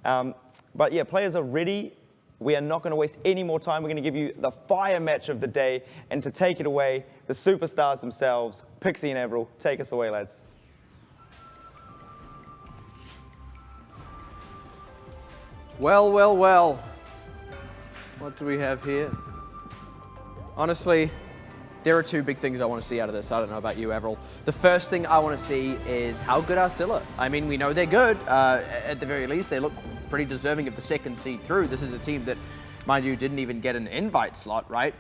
But yeah, players are ready. We are not going to waste any more time. We're going to give you the fire match of the day. And to take it away, the superstars themselves, Pixie and AVRL. Take us away, lads. Well, well, well. What do we have here? Honestly, there are two big things I want to see out of this. I don't know about you, AVRL. The first thing I want to see is how good are Scylla? I mean, we know they're good. At the very least, they look pretty deserving of the second seed through. This is a team that, mind you, didn't even get an invite slot, right?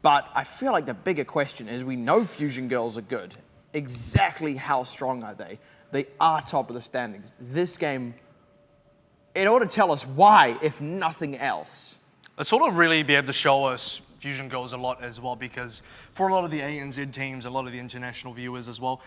But I feel like the bigger question is we know Fusion Girls are good. Exactly how strong are they? They are top of the standings. This game, it ought to tell us why, if nothing else. It sort of really be able to show us Fusion Girls a lot as well, because for a lot of the ANZ teams, a lot of the international viewers as well,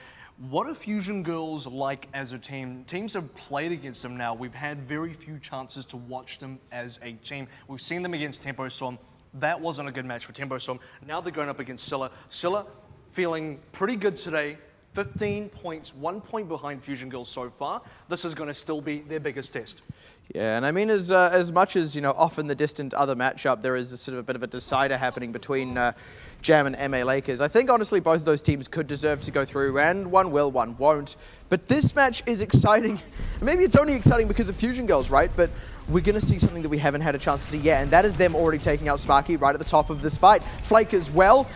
what are Fusion Girls like as a team? Teams have played against them now. We've had very few chances to watch them as a team. We've seen them against Tempo Storm. That wasn't a good match for Tempo Storm. Now they're going up against Scylla. Scylla feeling pretty good today. 15 points, 1 point behind Fusion Girls so far. This is going to still be their biggest test. Yeah, and I mean, as much as, you know, off in the distant other matchup, there is a sort of a bit of a decider happening between Jam and MA Lakers. I think, honestly, both of those teams could deserve to go through, and one will, one won't. But this match is exciting. Maybe it's only exciting because of Fusion Girls, right? But we're going to see something that we haven't had a chance to see yet, and that is them already taking out Sparky right at the top of this fight. Flake as well.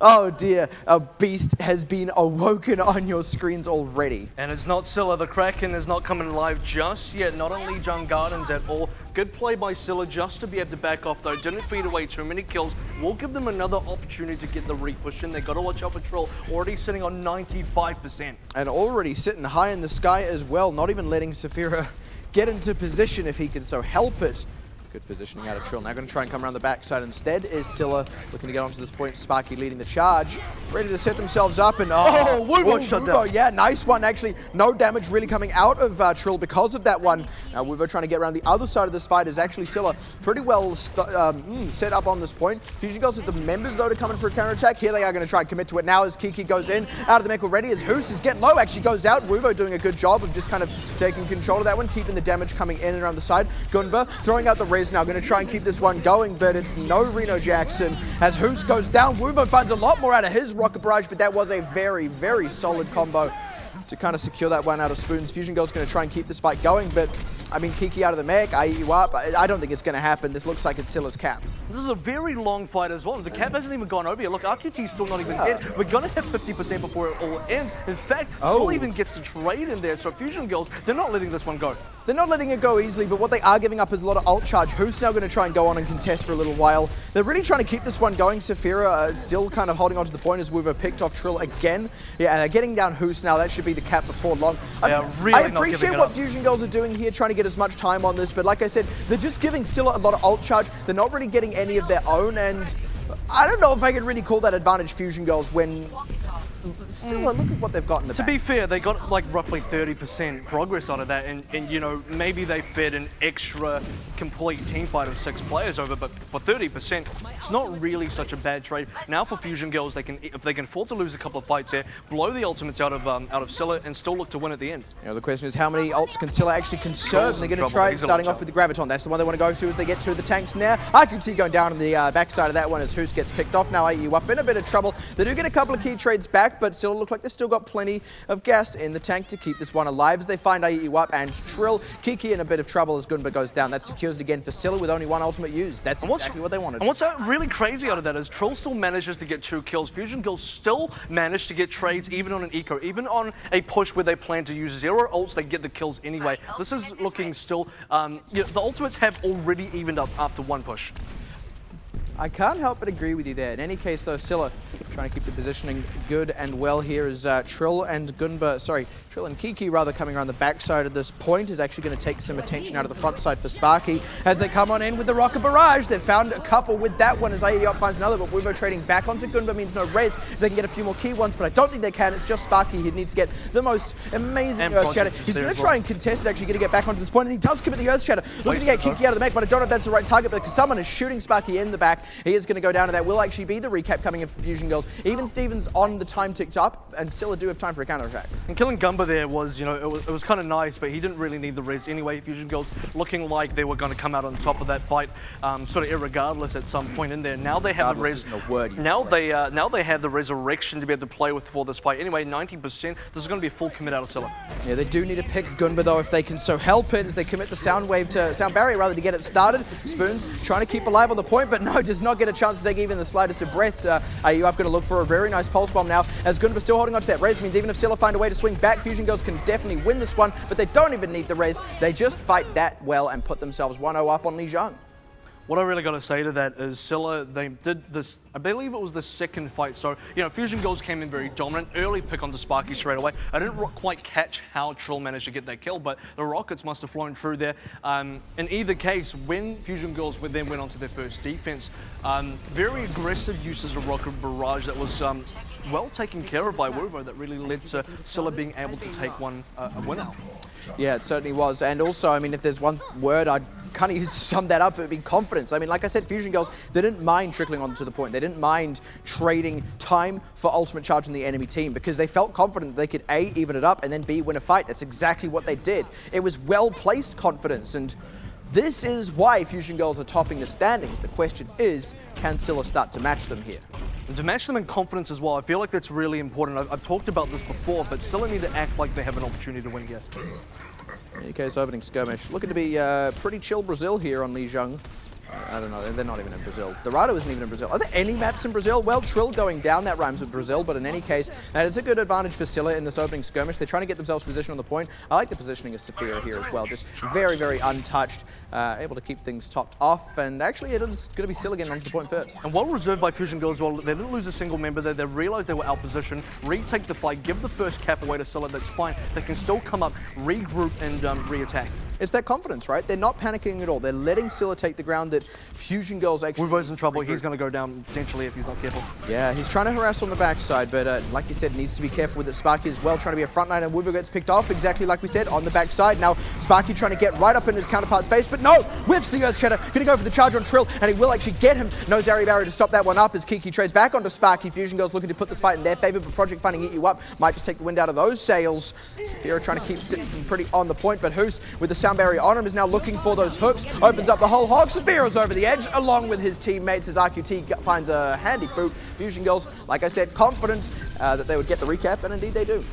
Oh dear, a beast has been awoken on your screens already. And it's not Scylla. The Kraken is not coming alive just yet. Not on Lijiang Gardens at all. Good play by Scylla just to be able to back off though. Didn't feed away too many kills. Will give them another opportunity to get the re-push in. They got to watch out for Trill. Already sitting on 95%. And already sitting high in the sky as well. Not even letting Saphira get into position if he can so help it. Good positioning out of Trill. Now going to try and come around the backside instead is Scylla looking to get onto this point. Sparky leading the charge. Ready to set themselves up and Wuvo shut down. Yeah, nice one actually. No damage really coming out of Trill because of that one. Now Wuvo trying to get around the other side of this fight is actually Scylla pretty well set up on this point. Fusion Girls with the members though to come in for a counter-attack. Here they are going to try and commit to it now as Kiki goes in. Out of the mech already as Hoos is getting low. Actually goes out. Wuvo doing a good job of just kind of taking control of that one. Keeping the damage coming in and around the side. Gunba throwing out the res now, going to try and keep this one going, but it's no Reno Jackson. As Hoos goes down, Wubo finds a lot more out of his rocket barrage, but that was a very, very solid combo to kind of secure that one out of Spoons. Fusion Girl's going to try and keep this fight going, but I mean, Kiki out of the mech, I eat you up. I don't think it's going to happen. This looks like it's Scylla's cap. This is a very long fight as well. The cap hasn't even gone over yet. Look, RQT's still not even in. We're going to have 50% before it all ends. In fact, Trill even gets to trade in there. So Fusion Girls, they're not letting this one go. They're not letting it go easily, but what they are giving up is a lot of ult charge. Who's now going to try and go on and contest for a little while. They're really trying to keep this one going. Saphira still kind of holding on to the point as Wuvo picked off Trill again. Yeah, getting down Hoos now. That should be the cap before long. I appreciate what Fusion Girls are doing here, trying to get as much time on this, but like I said, they're just giving Scylla a lot of ult charge. They're not really getting any of their own, and I don't know if I could really call that advantage Fusion Girls when Scylla, look at what they've got in the back. To be fair, they got like roughly 30% progress out of that, and you know, maybe they fed an extra complete team fight of 6 players over, but for 30%, it's not really such a bad trade. Now for Fusion Girls, they can, if they can afford to lose a couple of fights here, blow the ultimates out of Scylla and still look to win at the end. You know, the question is how many ults can Scylla actually conserve? They're going to try starting off with the Graviton. That's the one they want to go through as they get to the tanks now. I can see going down on the backside of that one as Hoos gets picked off. Now AU up in a bit of trouble. They do get a couple of key trades back, but still look like they've still got plenty of gas in the tank to keep this one alive as they find AU up and Trill. Kiki in a bit of trouble as Gunba goes down. That secures it again for Scylla with only one ultimate used. That's exactly what they wanted. And what's really crazy out of that is Trill still manages to get 2 kills. Fusion Girls still manage to get trades even on an eco, even on a push where they plan to use 0 ults, they get the kills anyway. This is looking still, you know, the ultimates have already evened up after 1 push. I can't help but agree with you there. In any case, though, Scylla trying to keep the positioning good and well here is Trill and Kiki rather coming around the backside of this point is actually going to take some attention out of the front side for Sparky as they come on in with the rocket barrage. They've found a couple with that one as AEOP finds another, but Wuvo trading back onto Gunba means no res. They can get a few more key ones, but I don't think they can. It's just Sparky. He needs to get the most amazing Earth Shatter. He's going to try and contest it, actually going to get back onto this point, and he does commit the Earth Shatter. Looking to get Kiki out of the mech, but I don't know if that's the right target because someone is shooting Sparky in the back. He is going to go down, and that will actually be the recap coming in for Fusion Girls. Even Stevens on the time ticked up, and Scylla do have time for a counter-attack. And killing Gumba there was, you know, it was kind of nice, but he didn't really need the res anyway. Fusion Girls looking like they were going to come out on top of that fight, sort of irregardless at some point in there. Now they have the res. Now they have the resurrection to be able to play with for this fight. Anyway, 90%. This is going to be a full commit out of Scylla. Yeah, they do need to pick Gunba though if they can so help it as they commit the sound barrier rather to get it started. Spoons trying to keep alive on the point, but no, does not get a chance to take even the slightest of breaths. Are you up going to look for a very nice pulse bomb now as Gunba still holding on to that res? Means even if Scylla find a way to swing back, Fusion Girls can definitely win this one, but they don't even need the res. They just fight that well and put themselves 1-0 up on Lijiang. What I really got to say to that is Scylla, they did this, I believe it was the second fight. So, you know, Fusion Girls came in very dominant. Early pick onto Sparky straight away. I didn't quite catch how Trill managed to get that kill, but the rockets must have flown through there. In either case, when Fusion Girls then went onto their first defense, very aggressive uses of rocket barrage that was well taken care of by Wuvo that really led to Scylla being able to take a winner. Yeah, it certainly was. And also, I mean, if there's one word I'd kind of use to sum that up, it would be confidence. I mean, like I said, Fusion Girls, they didn't mind trickling onto the point. They didn't mind trading time for ultimate charge on the enemy team because they felt confident that they could A, even it up, and then B, win a fight. That's exactly what they did. It was well-placed confidence, and this is why Fusion Girls are topping the standings. The question is, can Scylla start to match them here? And to match them in confidence as well, I feel like that's really important. I've talked about this before, but Scylla need to act like they have an opportunity to win here. UK's opening skirmish. Looking to be pretty chill Brazil here on Lijiang. I don't know, they're not even in Brazil. Dorado isn't even in Brazil. Are there any maps in Brazil? Well, Trill going down, that rhymes with Brazil, but in any case, that is a good advantage for Scylla in this opening skirmish. They're trying to get themselves positioned on the point. I like the positioning of Saphira here as well, just very, very untouched, able to keep things topped off, and actually it is going to be Scylla getting onto the point first. And well reserved by Fusion Girls as well. They didn't lose a single member there. They realized they were out position, retake the fight, give the first cap away to Scylla, that's fine. They can still come up, regroup, and re-attack. It's that confidence, right? They're not panicking at all. They're letting Scylla take the ground that Fusion Girls actually... Wuvo's in trouble. He's going to go down potentially if he's not careful. Yeah, he's trying to harass on the backside, but like you said, needs to be careful with it. Sparky as well, trying to be a front line, and Wuvo gets picked off, exactly like we said, on the backside. Now, Sparky trying to get right up in his counterpart's face, but no! Whiffs the Earth Shatter, going to go for the charge on Trill, and he will actually get him. No Zari barrier to stop that one up as Kiki trades back onto Sparky. Fusion Girls looking to put this fight in their favor, but Project Finding Eat You Up might just take the wind out of those sails. Saphira trying to keep sitting pretty on the point, but Hoos, with the sound barrier on him, is now looking for those hooks, opens up the whole hog. Saphira's over the edge, along with his teammates as RQT finds a handy boot. Fusion Girls, like I said, confident that they would get the recap, and indeed they do.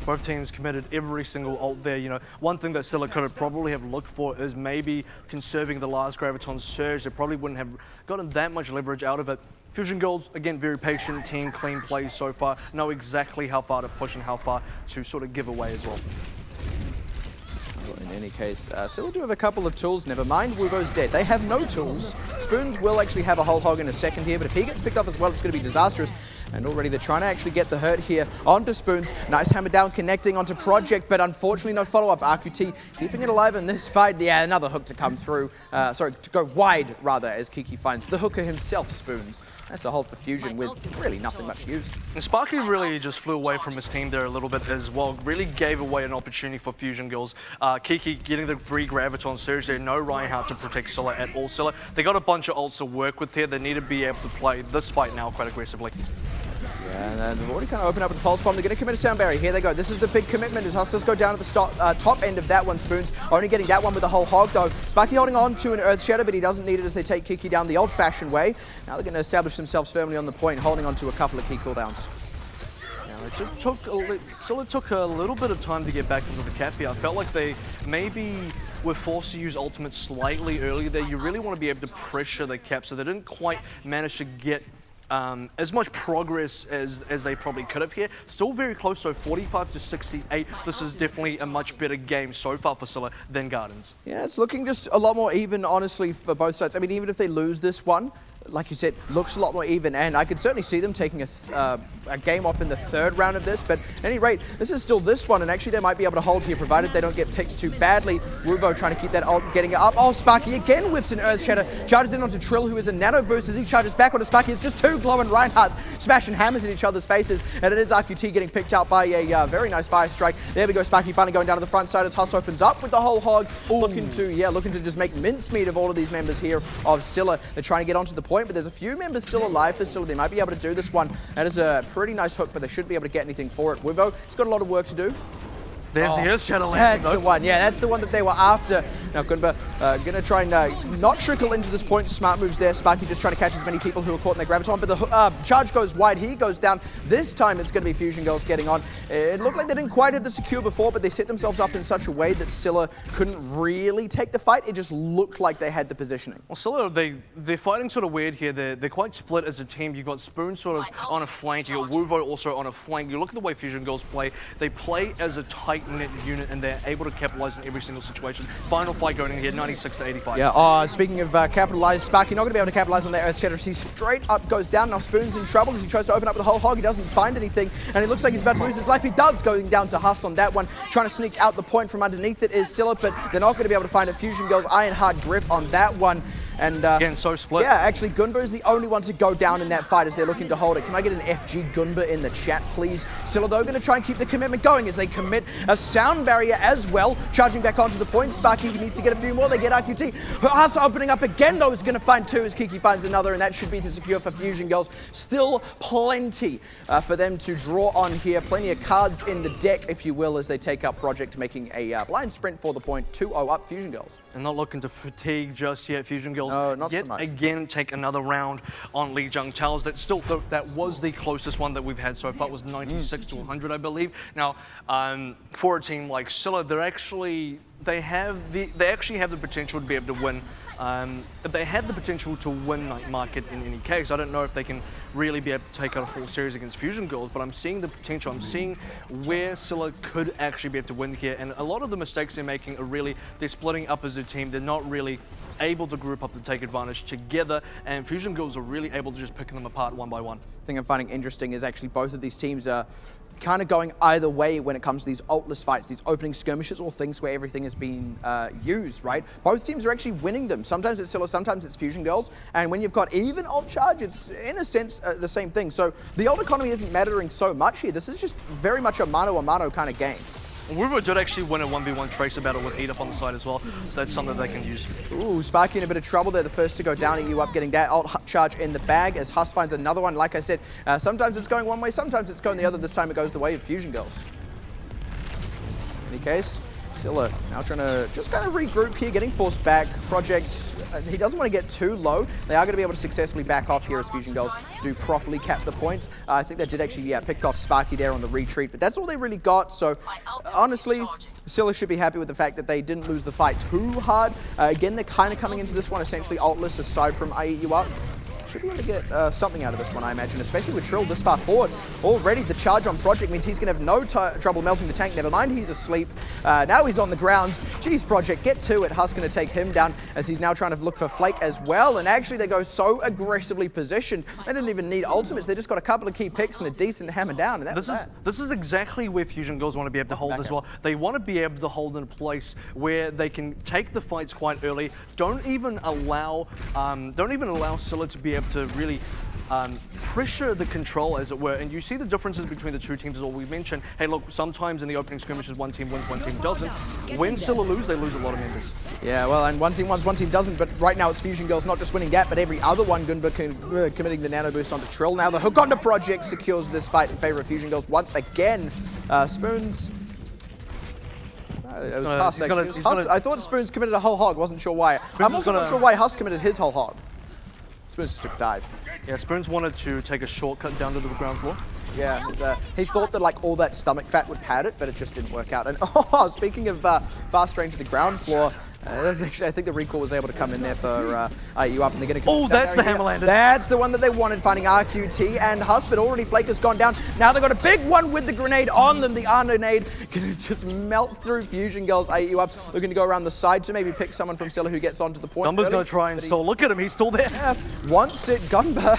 Both teams committed every single ult there. You know, one thing that Scylla could have probably have looked for is maybe conserving the last Graviton Surge. They probably wouldn't have gotten that much leverage out of it. Fusion Girls, again, very patient team, clean plays so far, know exactly how far to push and how far to sort of give away as well. In any case, Scylla do have a couple of tools. Never mind, Wuvo's dead. They have no tools. Spoons will actually have a whole hog in a second here, but if he gets picked up as well, it's going to be disastrous. And already they're trying to actually get the hurt here onto Spoons. Nice hammer down, connecting onto Project, but unfortunately no follow-up. RQT keeping it alive in this fight. Yeah, another hook to come through. Sorry, to go wide, rather, as Kiki finds the hooker himself, Spoons. That's the hold for Fusion with really nothing much use. And Sparky really just flew away from his team there a little bit as well. Really gave away an opportunity for Fusion Girls. Kiki getting the free Graviton Surge there. No Reinhardt to protect Scylla at all. Scylla, they got a bunch of ults to work with here. They need to be able to play this fight now quite aggressively. Yeah, and then they've already kind of opened up with the pulse bomb. They're going to commit a sound barrier. Here they go. This is the big commitment as Hustlers go down to the top end of that one. Spoons only getting that one with the whole hog, though. Sparky holding on to an Earth Shatter, but he doesn't need it as they take Kiki down the old-fashioned way. Now they're going to establish themselves firmly on the point, holding on to a couple of key cooldowns. Scylla took a little bit of time to get back into the cap here. I felt like they maybe were forced to use ultimate slightly earlier there. You really want to be able to pressure the cap, so they didn't quite manage to get as much progress as they probably could have here. Still very close, so 45 to 68. This is definitely a much better game so far for Scylla than Gardens. Yeah, it's looking just a lot more even, honestly, for both sides. I mean, even if they lose this one, like you said, looks a lot more even, and I could certainly see them taking a game off in the third round of this, but at any rate, this is still this one, and actually they might be able to hold here, provided they don't get picked too badly. Wuvo trying to keep that ult, getting it up. Oh, Sparky again whiffs an Earth Shatter, charges in onto Trill, who is a nano boost as he charges back onto Sparky. It's just two glowing Reinhardts smashing hammers in each other's faces, and it is RQT getting picked out by a very nice fire strike. There we go, Sparky finally going down to the front side as Huss opens up with the whole hog, looking to just make mincemeat of all of these members here of Scylla. They're trying to get onto the point. point, but there's a few members still alive for Scylla. They might be able to do this one. That is a pretty nice hook, but they shouldn't be able to get anything for it. Wivo, he's got a lot of work to do. There's the Earth Shadow That's landing, the one, yeah, that's the one that they were after. Now, Gunba gonna try and not trickle into this point. Smart moves there. Sparky just trying to catch as many people who are caught in their graviton, but the charge goes wide. He goes down. This time it's gonna be Fusion Girls getting on. It looked like they didn't quite hit the secure before, but they set themselves up in such a way that Scylla couldn't really take the fight. It just looked like they had the positioning. Well, Scylla, they're fighting sort of weird here. They're quite split as a team. You've got Spoon sort of on a flank. You've got Wuvo also on a flank. You look at the way Fusion Girls play. They play as a tight-knit unit, and they're able to capitalize in every single situation. Final fight going in here, 96 to 85. Yeah, speaking of capitalize, Sparky not going to be able to capitalize on that Earth Shatter. He straight up goes down. Now Spoon's in trouble because he tries to open up with a whole hog. He doesn't find anything, and it looks like he's about to lose his life. He does, going down to Huss on that one. Trying to sneak out the point from underneath it is Scylla, but they're not going to be able to find it. Fusion Girls, iron hard grip on that one. And again, so split. Yeah, actually, Gunba is the only one to go down in that fight as they're looking to hold it. Can I get an FG Gunba in the chat, please? Scylla, though, going to try and keep the commitment going as they commit a sound barrier as well. Charging back onto the point. Sparky needs to get a few more. They get RQT. Huss opening up again, though, is going to find two as Kiki finds another, and that should be the secure for Fusion Girls. Still plenty for them to draw on here. Plenty of cards in the deck, if you will, as they take up Project, making a blind sprint for the point. 2-0 up, Fusion Girls. And not looking to fatigue just yet. Fusion Girls No, not yet so much. Again take another round on Lijiang Tower. That's still that was the closest one that we've had so far. It was 96 to 100, I believe. Now, for a team like Scylla, they actually have the potential to be able to win. They have the potential to win Night Market in any case. I don't know if they can really be able to take out a full series against Fusion Girls, but I'm seeing the potential. I'm seeing where Scylla could actually be able to win here. And a lot of the mistakes they're making are really, they're splitting up as a team. They're not really able to group up and take advantage together, and Fusion Girls are really able to just pick them apart one by one. The thing I'm finding interesting is actually both of these teams are kind of going either way when it comes to these ultless fights, these opening skirmishes, or things where everything has been used, right? Both teams are actually winning them. Sometimes it's Scylla, sometimes it's Fusion Girls, and when you've got even ult charge, it's in a sense the same thing. So the ult economy isn't mattering so much here. This is just very much a mano-a-mano kind of game. Wuvo did actually win a 1v1 Tracer battle with Eat Up on the side as well, so that's something they can use. Ooh, Sparky in a bit of trouble. They're the first to go down. You up getting that ult charge in the bag as Huss finds another one. Like I said, sometimes it's going one way, sometimes it's going the other. This time it goes the way of Fusion Girls. In any case, Scylla now trying to just kind of regroup here, getting forced back. Projects, he doesn't want to get too low. They are going to be able to successfully back off here as Fusion Girls do properly cap the point. I think they did actually, pick off Sparky there on the retreat, but that's all they really got. So honestly, Scylla should be happy with the fact that they didn't lose the fight too hard. Again, they're kind of coming into this one essentially ultless aside from IEU up. Should be able to get something out of this one, I imagine, especially with Trill this far forward. Already the charge on Project means he's going to have no trouble melting the tank. Never mind, he's asleep. Now he's on the ground. Jeez, Project, get to it. Huss going to take him down as he's now trying to look for Flake as well. And actually, they go so aggressively positioned. They didn't even need ultimates. They just got a couple of key picks and a decent hammer down. And this is exactly where Fusion Girls want to be able to hold as well. They want to be able to hold in a place where they can take the fights quite early. Don't even allow Scylla to be able to really pressure the control, as it were. And you see the differences between the two teams as well. We mentioned, hey, look, sometimes in the opening skirmishes, one team wins, one team doesn't. When Scylla lose, they lose a lot of members. Yeah, well, and one team wins, one team doesn't, but right now it's Fusion Girls not just winning that, but every other one. Gunba committing the nano boost onto Trill. Now the hook onto Project secures this fight in favor of Fusion Girls once again. Spoons... It was Huss, I thought Spoons committed a whole hog, wasn't sure why. I'm also not sure why Huss committed his whole hog. Spoons just took a dive. Yeah, Spoons wanted to take a shortcut down to the ground floor. Yeah, he thought that like all that stomach fat would pad it, but it just didn't work out. And speaking of fast range to the ground floor, that's actually, I think the recall was able to come in there for IU up, and they're going to. Oh, that's the hammer landed. That's the one that they wanted, finding RQT and Huss, but already Flake has gone down. Now they've got a big one with the grenade on them. The R grenade going to just melt through Fusion Girls. IU up, looking to go around the side to maybe pick someone from Scylla who gets onto the point. Gunba's going to try and stall. Look at him, he's still there. Yeah, once it Gunba.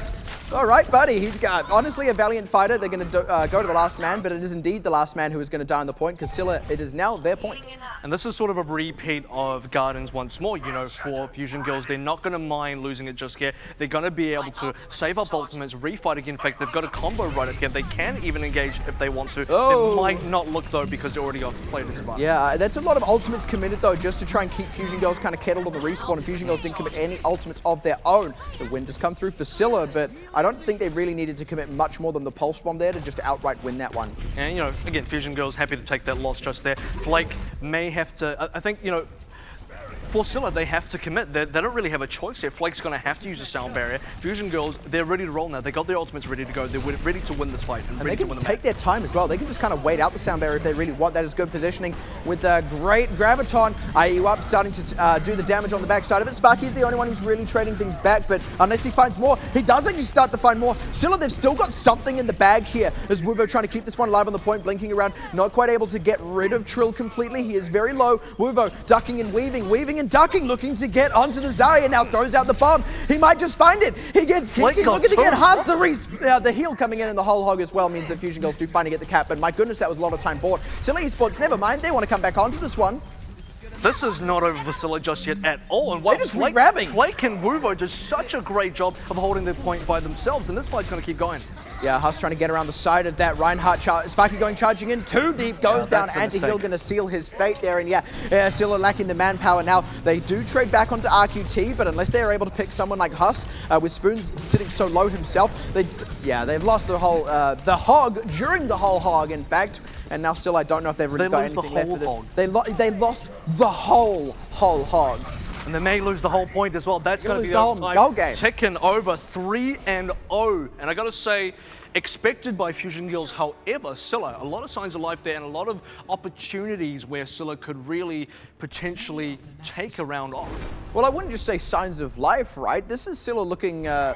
All right, buddy. He's got, honestly, a valiant fighter. They're going to go to the last man, but it is indeed the last man who is going to die on the point, because Scylla, it is now their point. And this is sort of a repeat of Gardens once more, you know, for Fusion Girls. They're not going to mind losing it just here. They're going to be able to save up ultimates, refight again. In fact, they've got a combo right up here. They can even engage if they want to. Oh. It might not look, though, because they already got played as well. Yeah, that's a lot of ultimates committed, though, just to try and keep Fusion Girls kind of kettled on the respawn, and Fusion Girls didn't commit any ultimates of their own. The win just come through for Scylla, but I don't think they really needed to commit much more than the Pulse Bomb there to just outright win that one. And, you know, again, Fusion Girls happy to take that loss just there. Flake may have to, I think, you know, for Scylla, they have to commit. They don't really have a choice here. Flake's going to have to use a sound barrier. Fusion Girls, they're ready to roll now. They got their ultimates ready to go. They're ready to win this fight. And they can take their time as well. They can just kind of wait out the sound barrier if they really want. That is good positioning with a great Graviton. IU up, starting to do the damage on the backside of it. Sparky is the only one who's really trading things back, but unless he finds more, he does actually start to find more. Scylla, they've still got something in the bag here as Wuvo trying to keep this one alive on the point, blinking around, not quite able to get rid of Trill completely. He is very low. Wuvo ducking and weaving and ducking, looking to get onto the Zarya, now throws out the bomb. He might just find it. He gets kicked. He's looking to get Huss. The heal coming in and the whole hog as well means that Fusion Girls do finally get the cap, but my goodness, that was a lot of time bought. Scylla Esports, never mind. They want to come back onto this one. This is not over for Scylla just yet at all. And they're just grabbing. Flake and Wuvo did such a great job of holding their point by themselves, and this fight's going to keep going. Yeah, Huss trying to get around the side of that. Reinhardt, Sparky going charging in too deep, goes down. Anti-heal going to seal his fate there. And yeah, Scylla lacking the manpower now. They do trade back onto RQT, but unless they are able to pick someone like Huss, with Spoons sitting so low himself, they've lost the whole, the hog, during the whole hog, in fact. And now still, I don't know if they've really got anything left for this. They lost the whole hog. And they may lose the whole point as well. That's going to be the whole goal game. Ticking over 3-0. And I got to say, expected by Fusion Girls. However, Scylla, a lot of signs of life there and a lot of opportunities where Scylla could really potentially take a round off. Well, I wouldn't just say signs of life, right? This is Scylla looking, they're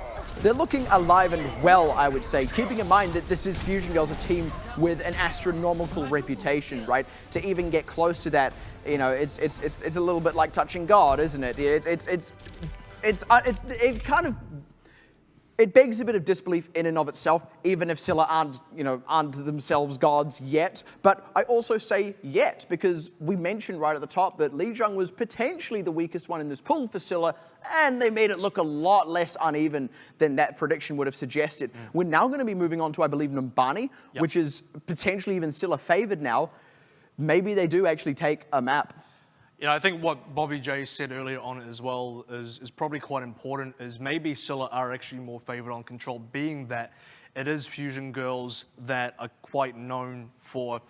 looking alive and well, I would say. Keeping in mind that this is Fusion Girls, a team with an astronomical reputation, right? To even get close to that, you know, it's a little bit like touching God, isn't it? It begs a bit of disbelief in and of itself, even if Scylla aren't themselves gods yet. But I also say yet, because we mentioned right at the top that Lijiang was potentially the weakest one in this pool for Scylla, and they made it look a lot less uneven than that prediction would have suggested. We're now going to be moving on to, I believe, Numbani, which is potentially even Scylla favored now. Maybe they do actually take a map. You know, I think what Bobby J said earlier on as well is probably quite important, is maybe Scylla are actually more favored on control, being that it is Fusion Girls that are quite known for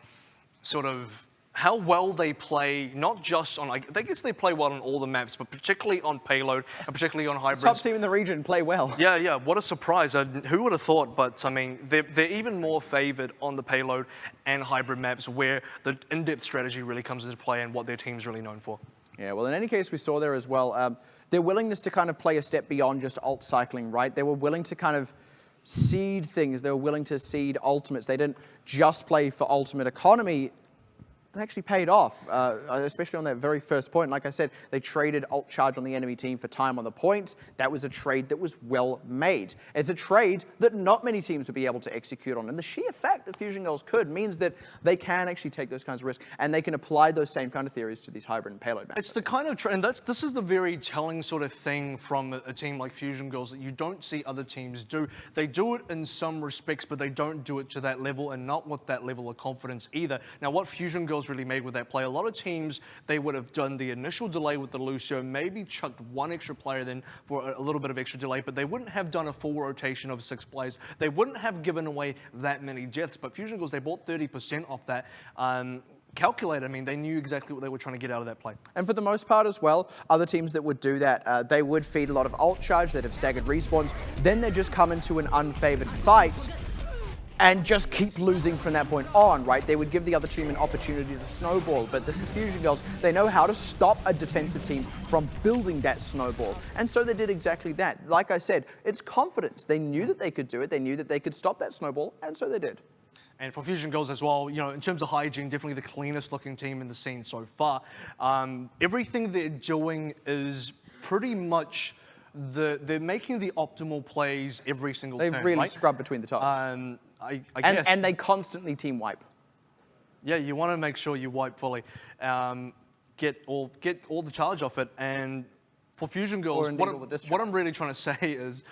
sort of how well they play, not just on, I guess they play well on all the maps, but particularly on payload, and particularly on hybrids. Top team in the region play well. Yeah, what a surprise. Who would have thought? But I mean, they're even more favored on the payload and hybrid maps where the in-depth strategy really comes into play and what their team's really known for. Yeah, well, in any case, we saw there as well, their willingness to kind of play a step beyond just ult cycling, right? They were willing to kind of seed things. They were willing to seed ultimates. They didn't just play for ultimate economy. It actually paid off, especially on that very first point. Like I said, they traded ult charge on the enemy team for time on the point. That was a trade that was well made. It's a trade that not many teams would be able to execute on. And the sheer fact that Fusion Girls could means that they can actually take those kinds of risks, and they can apply those same kind of theories to these hybrid and payload maps. It's the kind of trend, this is the very telling sort of thing from a team like Fusion Girls that you don't see other teams do. They do it in some respects, but they don't do it to that level, and not with that level of confidence either. Now, what Fusion Girls really made with that play, a lot of teams, they would have done the initial delay with the Lucio, maybe chucked one extra player then for a little bit of extra delay, but they wouldn't have done a full rotation of 6 players. They wouldn't have given away that many deaths, but Fusion Girls, they bought 30% off that. Calculated, I mean, they knew exactly what they were trying to get out of that play. And for the most part as well, other teams that would do that, they would feed a lot of ult charge, they'd have staggered respawns, then they'd just come into an unfavored fight and just keep losing from that point on, right? They would give the other team an opportunity to snowball, but this is Fusion Girls. They know how to stop a defensive team from building that snowball. And so they did exactly that. Like I said, it's confidence. They knew that they could do it. They knew that they could stop that snowball, and so they did. And for Fusion Girls as well, you know, in terms of hygiene, definitely the cleanest looking team in the scene so far. Everything they're doing is pretty much they're making the optimal plays every single They turn, really right? scrub between the tops. I guess. And they constantly team wipe. Yeah, you want to make sure you wipe fully, get all the charge off it, and for Fusion Girls, what I'm really trying to say is,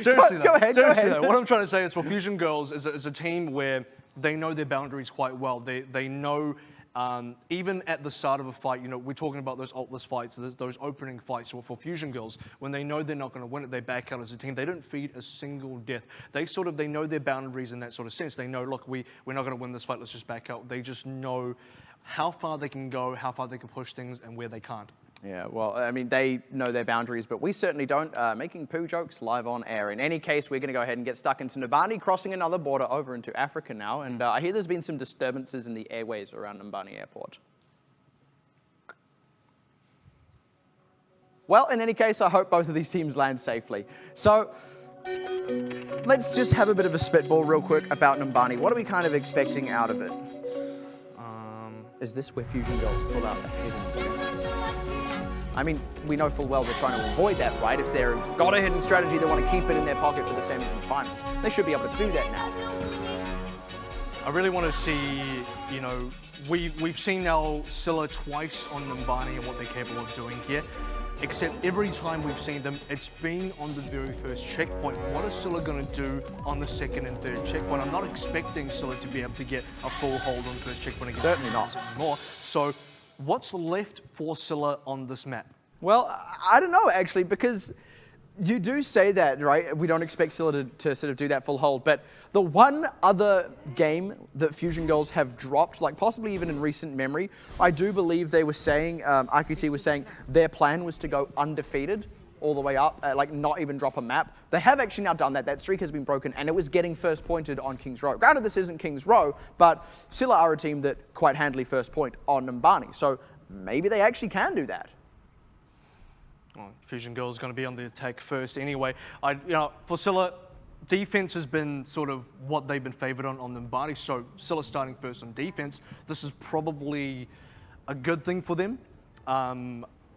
seriously Go ahead. though, what I'm trying to say is for Fusion Girls is a team where they know their boundaries quite well. They know. Even at the start of a fight, you know, we're talking about those ultless fights, those opening fights for Fusion Girls. When they know they're not going to win it, they back out as a team. They don't feed a single death. They know their boundaries in that sort of sense. They know, look, we're not going to win this fight, let's just back out. They just know how far they can go, how far they can push things, and where they can't. Yeah, well, I mean, they know their boundaries, but we certainly don't. Making poo jokes live on air. In any case, we're going to go ahead and get stuck into Numbani, crossing another border over into Africa now. And I hear there's been some disturbances in the airways around Numbani Airport. Well, in any case, I hope both of these teams land safely. So let's just have a bit of a spitball real quick about Numbani. What are we kind of expecting out of it? Is this where Fusion Girls pull out a hidden strategy? I mean, we know full well they're trying to avoid that, right? If they've got a hidden strategy, they want to keep it in their pocket for the semis and finals. They should be able to do that now. I really want to see, you know, we've seen now Scylla twice on Numbani and what they're capable of doing here. Except every time we've seen them, it's been on the very first checkpoint. What is Scylla going to do on the second and third checkpoint? I'm not expecting Scylla to be able to get a full hold on the first checkpoint again. Certainly not. Anymore. So what's left for Scylla on this map? Well, I don't know, actually, because you do say that, right? We don't expect Scylla to sort of do that full hold, but the one other game that Fusion Girls have dropped, like possibly even in recent memory, I do believe they were saying, IQT was saying their plan was to go undefeated all the way up, like not even drop a map. They have actually now done that. That streak has been broken, and it was getting first pointed on King's Row. Granted, this isn't King's Row, but Scylla are a team that quite handily first point on Numbani, so maybe they actually can do that. Well, Fusion Girls is going to be on the attack first anyway. For Scylla, defense has been sort of what they've been favored on Numbani. So Scylla starting first on defense. This is probably a good thing for them,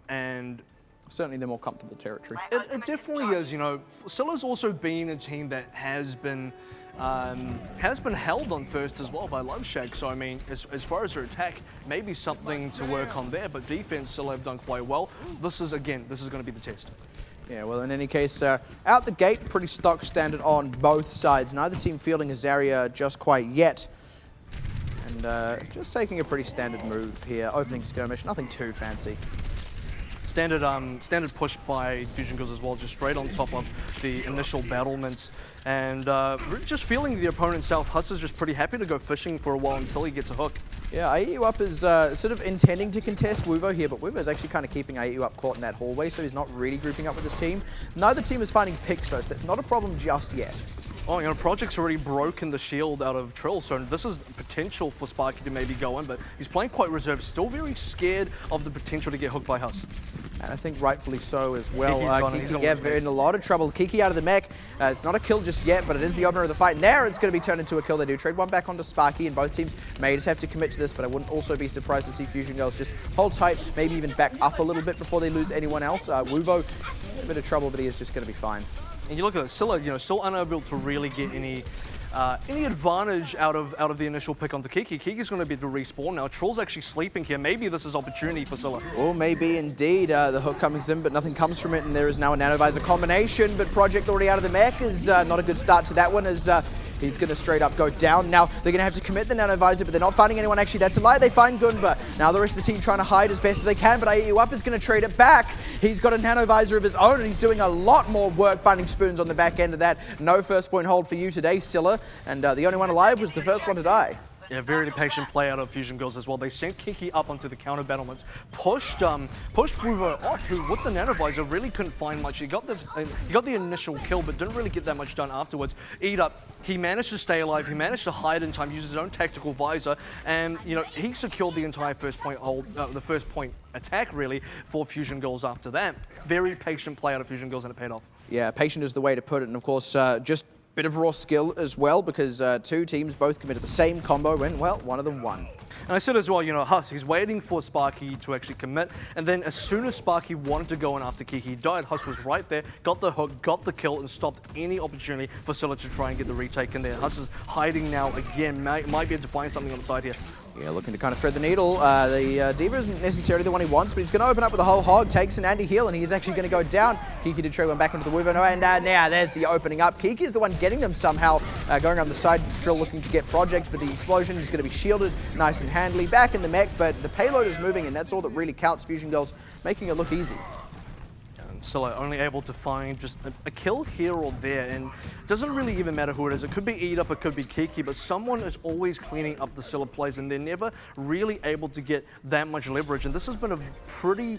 and certainly the more comfortable territory. It definitely is. You know, Scylla's also been a team that has been held on first as well by LoveShack. So I mean, as far as their attack, maybe something to work on there. But defense, Scylla have done quite well. This is going to be the test. Yeah, well, in any case, out the gate, pretty stock standard on both sides. Neither team fielding a Zarya just quite yet. And just taking a pretty standard move here. Opening skirmish, nothing too fancy. Standard push by Fusion Girls as well, just straight on top of the initial battlements. And just feeling the opponent south, Huss is just pretty happy to go fishing for a while until he gets a hook. Yeah, AEU Up is sort of intending to contest Wuvo here, but Wuvo's actually kind of keeping AEU Up caught in that hallway, so he's not really grouping up with his team. Neither team is finding picks, though, so that's not a problem just yet. Oh, you know, Project's already broken the shield out of Trill, so this is potential for Sparky to maybe go in, but he's playing quite reserved, still very scared of the potential to get hooked by Huss. And I think rightfully so as well. Kiki's Kiki, they're in a lot of trouble. Kiki out of the mech. It's not a kill just yet, but it is the opener of the fight. Now it's going to be turned into a kill. They do trade one back onto Sparky, and both teams may just have to commit to this, but I wouldn't also be surprised to see Fusion Girls just hold tight, maybe even back up a little bit before they lose anyone else. Wuvo, a bit of trouble, but he is just going to be fine. And you look at it, Scylla, you know, still unable to really get any advantage out of the initial pick onto Kiki. Kiki's going to be able to respawn now. Troll's actually sleeping here. Maybe this is opportunity for Scylla. Well, maybe indeed. The hook comes in, but nothing comes from it, and there is now a Nanovisor combination, but Project already out of the mech is not a good start to that one, as he's going to straight up go down. Now, they're going to have to commit the Nanovisor, but they're not finding anyone. Actually, that's a lie. They find Gunba. Now, the rest of the team trying to hide as best as they can, but AEU Up is going to trade it back. He's got a Nanovisor of his own, and he's doing a lot more work finding spoons on the back end of that. No first point hold for you today, Scylla, and the only one alive was the first one to die. Yeah, very patient play out of Fusion Girls as well. They sent Kiki up onto the counter battlements, pushed Wuvo off, who with the Nanovisor really couldn't find much. He got the initial kill, but didn't really get that much done afterwards. Eat Up, he managed to stay alive. He managed to hide in time, use his own tactical visor, and you know he secured the entire first point hold, the first point attack really for Fusion Girls after that. Very patient play out of Fusion Girls, and it paid off. Yeah, patient is the way to put it, and of course, just bit of raw skill as well, because two teams both committed the same combo when, well, one of them won. And I said as well, you know, Huss, he's waiting for Sparky to actually commit. And then as soon as Sparky wanted to go in after Kiki died, Huss was right there, got the hook, got the kill, and stopped any opportunity for Scylla to try and get the retake in there. Huss is hiding now again, might be able to find something on the side here. Yeah, looking to kind of thread the needle. The Diva isn't necessarily the one he wants, but he's going to open up with a whole hog, takes an anti-heal, and he's actually going to go down. Kiki did trade one back into the Weaver, and now there's the opening up. Kiki is the one getting them somehow, going around the side, still looking to get projects, but the explosion is going to be shielded nice and handily. Back in the mech, but the payload is moving, and that's all that really counts. Fusion Girls making it look easy. Scylla only able to find just a kill here or there, and it doesn't really even matter who it is. It could be Eat Up, it could be Kiki, but someone is always cleaning up the Scylla plays, and they're never really able to get that much leverage. And this has been a pretty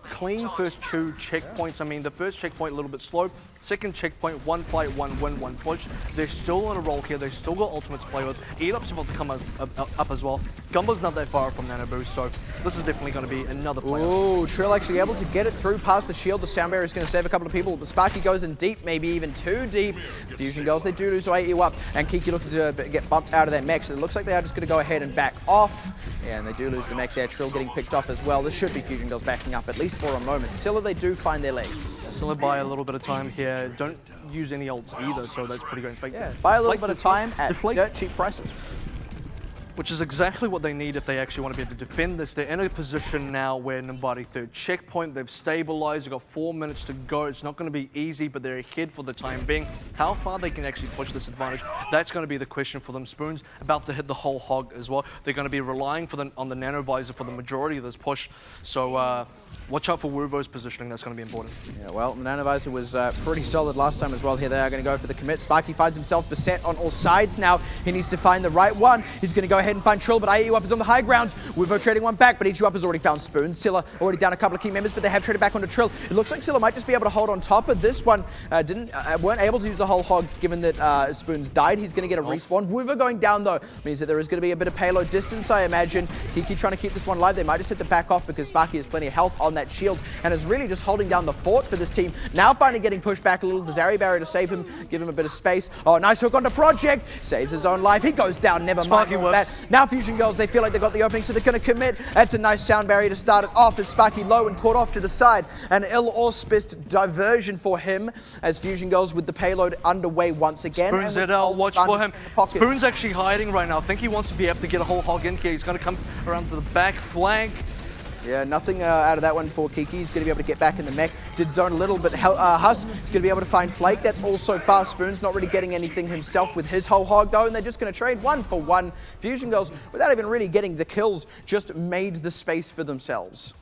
clean first 2 checkpoints. I mean, the first checkpoint a little bit slow, second checkpoint, 1 fight, 1 win, 1 push. They're still on a roll here. They've still got ultimates to play with. Eat Up's about to come up as well. Gumbo's not that far from Nano Boost, so this is definitely going to be another play. Ooh, Trill actually able to get it through past the shield. The sound barrier is going to save a couple of people, but Sparky goes in deep, maybe even too deep. Fusion Girls, they do lose AU up, and Kiki looking to get bumped out of their mech, so it looks like they are just going to go ahead and back off. Yeah, and they do lose the mech there. Trill getting picked off as well. This should be Fusion Girls backing up, at least for a moment. Scylla, they do find their legs. Scylla buy a little bit of time here. Don't use any ults either, so that's pretty great. Yeah, buy a little bit of time at dirt cheap prices. Which is exactly what they need if they actually want to be able to defend this. They're in a position now where Numbani third checkpoint, they've stabilized, they've got 4 minutes to go. It's not going to be easy, but they're ahead for the time being. How far they can actually push this advantage, that's going to be the question for them. Spoon's about to hit the whole hog as well. They're going to be relying on the Nano Visor for the majority of this push. So watch out for Wuvo's positioning, that's going to be important. Yeah, well, the Nano Visor was pretty solid last time as well. Here they are going to go for the commit. Sparky finds himself beset on all sides now. He needs to find the right one. He's going to go ahead and find Trill, but AU Up is on the high ground. Wuvo trading one back, but AU Up has already found Spoon. Scylla already down a couple of key members, but they have traded back onto Trill. It looks like Scylla might just be able to hold on top of this one. Weren't able to use the whole hog given that Spoon's died. He's going to get a respawn. Wuvo going down though means that there is going to be a bit of payload distance, I imagine. Kiki trying to keep this one alive. They might just have to back off because Sparky has plenty of health on that shield and is really just holding down the fort for this team. Now finally getting pushed back a little. The Zarya barrier to save him, give him a bit of space. Oh, nice hook onto Project. Saves his own life. He goes down, never mind that. Now Fusion Girls, they feel like they've got the opening, so they're going to commit. That's a nice sound barrier to start it off as Sparky low and caught off to the side. An ill-auspiced diversion for him as Fusion Girls with the payload underway once again. Spoon's it out, watch for him. Spoon's actually hiding right now. I think he wants to be able to get a whole hog in here. He's going to come around to the back flank. Yeah, nothing out of that one for Kiki. He's going to be able to get back in the mech. Did zone a little bit. Huss is going to be able to find Flake. That's also fast. Spoon's not really getting anything himself with his whole hog though, and they're just going to trade 1 for 1. Fusion Girls, without even really getting the kills, just made the space for themselves.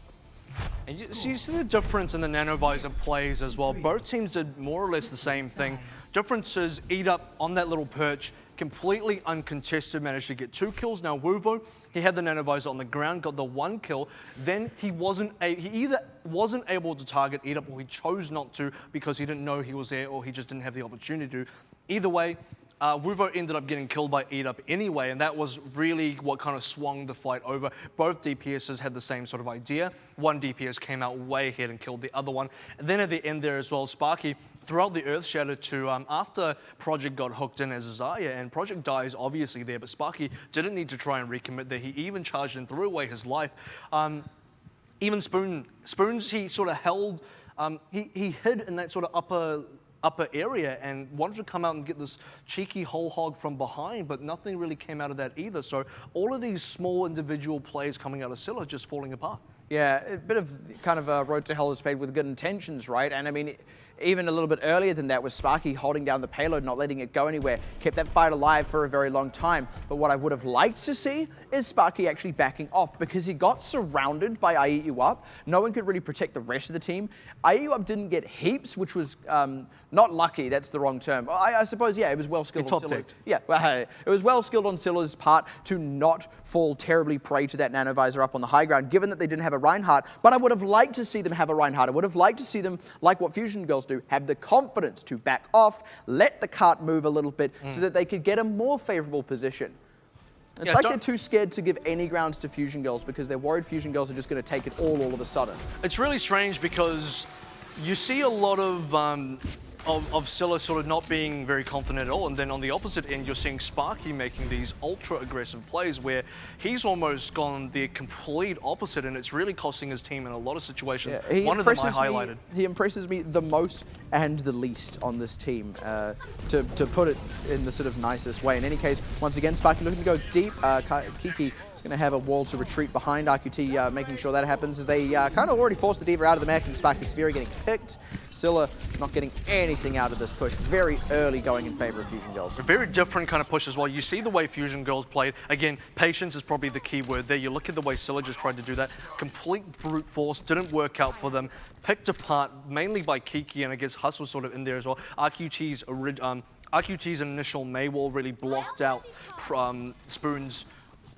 And you see the difference in the Nano Visor plays as well. Both teams did more or less the same thing. Difference is Eat Up on that little perch, completely uncontested, managed to get 2 kills. Now Wuvo, he had the Nano Visor on the ground, got the 1 kill. Then he either wasn't able to target Eat Up or he chose not to because he didn't know he was there or he just didn't have the opportunity to. Either way, Wuvo ended up getting killed by Eat Up anyway, and that was really what kind of swung the fight over. Both DPSs had the same sort of idea. One DPS came out way ahead and killed the other one. And then at the end there as well, Sparky throughout the Earth Shadow to after Project got hooked in as Zarya, and Project dies obviously there, but Sparky didn't need to try and recommit there. He even charged and threw away his life. Even Spoons, he sort of held, he hid in that sort of upper area and wanted to come out and get this cheeky whole hog from behind, but nothing really came out of that either. So all of these small individual plays coming out of Scylla just falling apart. Yeah, a bit of kind of a road to hell is paved with good intentions, right? And I mean, even a little bit earlier than that was Sparky holding down the payload, not letting it go anywhere, kept that fight alive for a very long time. But what I would have liked to see is Sparky actually backing off because he got surrounded by IEU Up. No one could really protect the rest of the team. IEU Up didn't get heaps, which was not lucky, that's the wrong term. I suppose, yeah, it was well skilled on Scylla. Yeah, well, it was well skilled on Scylla's part to not fall terribly prey to that Nano Visor up on the high ground, given that they didn't have a Reinhardt. But I would have liked to see them have a Reinhardt. I would have liked to see them, like what Fusion Girls do, have the confidence to back off, let the cart move a little bit so that they could get a more favorable position. It's like they're too scared to give any grounds to Fusion Girls because they're worried Fusion Girls are just going to take it all of a sudden. It's really strange because you see a lot of of Scylla sort of not being very confident at all. And then on the opposite end, you're seeing Sparky making these ultra aggressive plays where he's almost gone the complete opposite, and it's really costing his team in a lot of situations. Yeah, one of them I highlighted. He impresses me the most and the least on this team, to put it in the sort of nicest way. In any case, once again, Sparky looking to go deep. Kiki is going to have a wall to retreat behind. RQT making sure that happens as they kind of already forced the Diva out of the mech, and Sparky Sphere getting picked. Scylla not getting anything out of this push. Very early going in favor of Fusion Girls. A very different kind of push as well. You see the way Fusion Girls played. Again, patience is probably the key word there. You look at the way Scylla just tried to do that. Complete brute force, didn't work out for them. Picked apart mainly by Kiki, and I guess Huss was sort of in there as well. RQT's initial May wall really blocked out Spoon's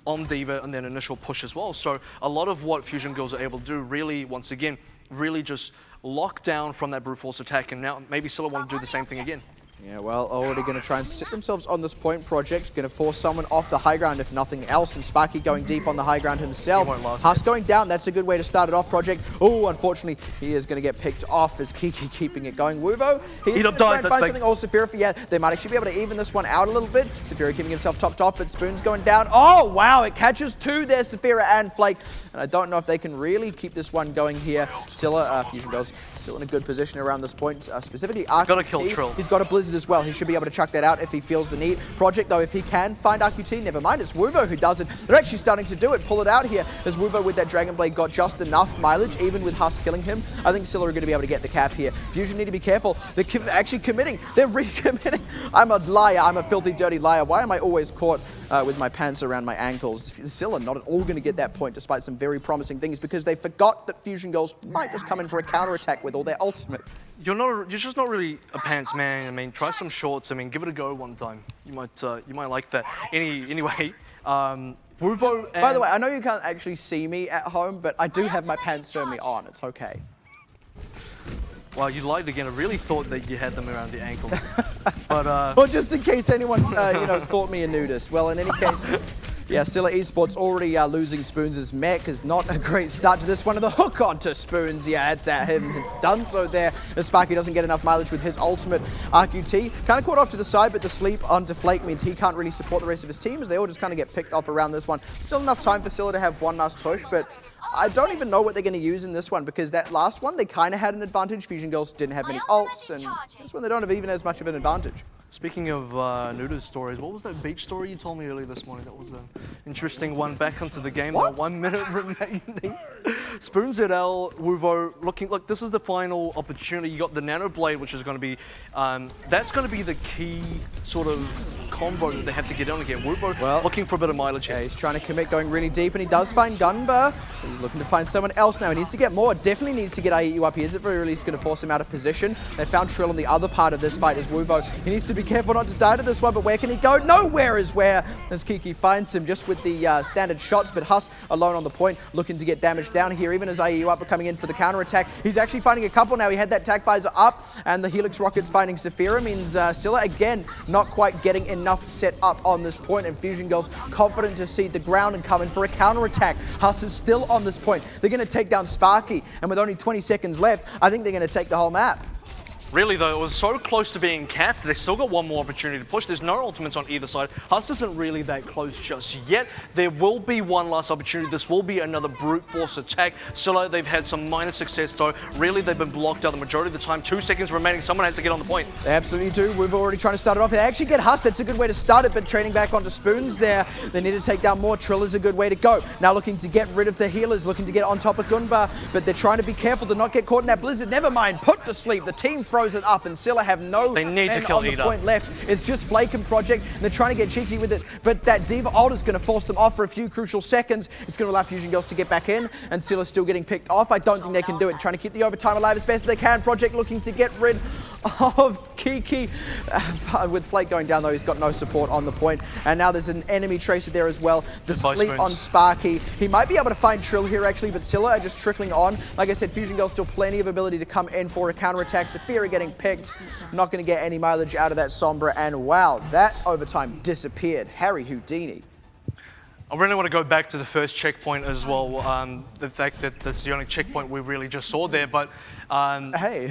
on Diva and then initial push as well. So a lot of what Fusion Girls are able to do really, once again, really just lock down from that brute force attack, and now maybe Scylla want to do the same thing again. Yeah, well, already going to try and sit themselves on this point. Project going to force someone off the high ground if nothing else, and Sparky going deep on the high ground himself. Huss going down, that's a good way to start it off, Project. Oh, unfortunately, he is going to get picked off as Kiki keeping it going. Wuvo, he's going to try and find something. Oh, Saphira, yeah, they might actually be able to even this one out a little bit. Saphira keeping himself topped off, but Spoon's going down. Oh, wow, it catches two there, Saphira and Flake. And I don't know if they can really keep this one going here. Scylla, Fusion Girls, still in a good position around this point, specifically RQT. Got to kill Trill. He's got a Blizzard as well. He should be able to chuck that out if he feels the need. Project, though, if he can find RQT, never mind, it's Wuvo who does it. They're actually starting to do it, pull it out here, as Wuvo with that Dragon Blade got just enough mileage, even with Huss killing him. I think Scylla are going to be able to get the cap here. Fusion need to be careful. They're actually committing. They're recommitting. I'm a liar. I'm a filthy, dirty liar. Why am I always caught with my pants around my ankles? Scylla not at all going to get that point, despite some very promising things, because they forgot that Fusion Girls might just come in for a counterattack with all their ultimates. You're just not really a pants man. I mean, try some shorts. I mean, give it a go one time. You might like that. Anyway, Wuvo. By the way, I know you can't actually see me at home, but I do have my pants firmly on. It's okay. Well, you lied again. I really thought that you had them around the ankle. But well, just in case anyone thought me a nudist. Well, in any case. Yeah, Scylla Esports already losing Spoons' mech is not a great start to this one. And the hook onto Spoons, yeah, it's that him done so there. As Sparky doesn't get enough mileage with his ultimate. RQT kind of caught off to the side, but the sleep onto Flake means he can't really support the rest of his team as they all just kind of get picked off around this one. Still enough time for Scylla to have one last push, but I don't even know what they're going to use in this one, because that last one, they kind of had an advantage. Fusion Girls didn't have many ults, and this one they don't have even as much of an advantage. Speaking of nudist stories, what was that beach story you told me earlier this morning? That was an interesting one. Back onto the game. What? 1 minute remaining. Spoons et al. Wuvo looking. Look, this is the final opportunity. You got the Nano Blade, which is going to be. That's going to be the key sort of combo that they have to get on again. Wuvo looking for a bit of mileage here. Yeah, he's trying to commit, going really deep, and he does find Gunbar. He's looking to find someone else now. He needs to get more. Definitely needs to get IEU up. He is at very least going to force him out of position. They found Trill on the other part of this fight as Wuvo. He needs to be careful not to die to this one, but where can he go? Nowhere is where, as Kiki finds him just with the standard shots, but Huss alone on the point, looking to get damage down here, even as IEU up are coming in for the counter-attack. He's actually finding a couple now. He had that Tac Visor up, and the Helix Rockets finding Saphira means Scylla, again, not quite getting enough set up on this point, and Fusion Girls confident to cede the ground and come in for a counter-attack. Huss is still on this point. They're going to take down Sparky, and with only 20 seconds left, I think they're going to take the whole map. Really, though, it was so close to being capped. They still got one more opportunity to push. There's no ultimates on either side. Huss isn't really that close just yet. There will be one last opportunity. This will be another brute force attack. Scylla, they've had some minor success, though. Really, they've been blocked out the majority of the time. 2 seconds remaining. Someone has to get on the point. They absolutely do. We've already trying to start it off. They actually get Huss. That's a good way to start it, but training back onto Spoons there. They need to take down more. Trill is a good way to go. Now looking to get rid of the healers, looking to get on top of Gunbar, but they're trying to be careful to not get caught in that Blizzard. Never mind. Put to sleep. The team throws it up, and Scylla have no they need to men kill on the either. point left. It's just Flake and Project, and they're trying to get cheeky with it, but that Diva ult is going to force them off for a few crucial seconds. It's going to allow Fusion Girls to get back in, and Scylla's still getting picked off. I don't think they can do it. Trying to keep the overtime alive as best as they can. Project looking to get rid of Kiki. With Flake going down, though, he's got no support on the point, and now there's an enemy tracer there as well. The sleep on Sparky. He might be able to find Trill here, actually, but Scylla are just trickling on. Like I said, Fusion Girls still plenty of ability to come in for a counterattack. Saphira getting picked. Not going to get any mileage out of that Sombra, and wow, that overtime disappeared. Harry Houdini. I really want to go back to the first checkpoint as well. The fact that that's the only checkpoint we really just saw there. But Hey.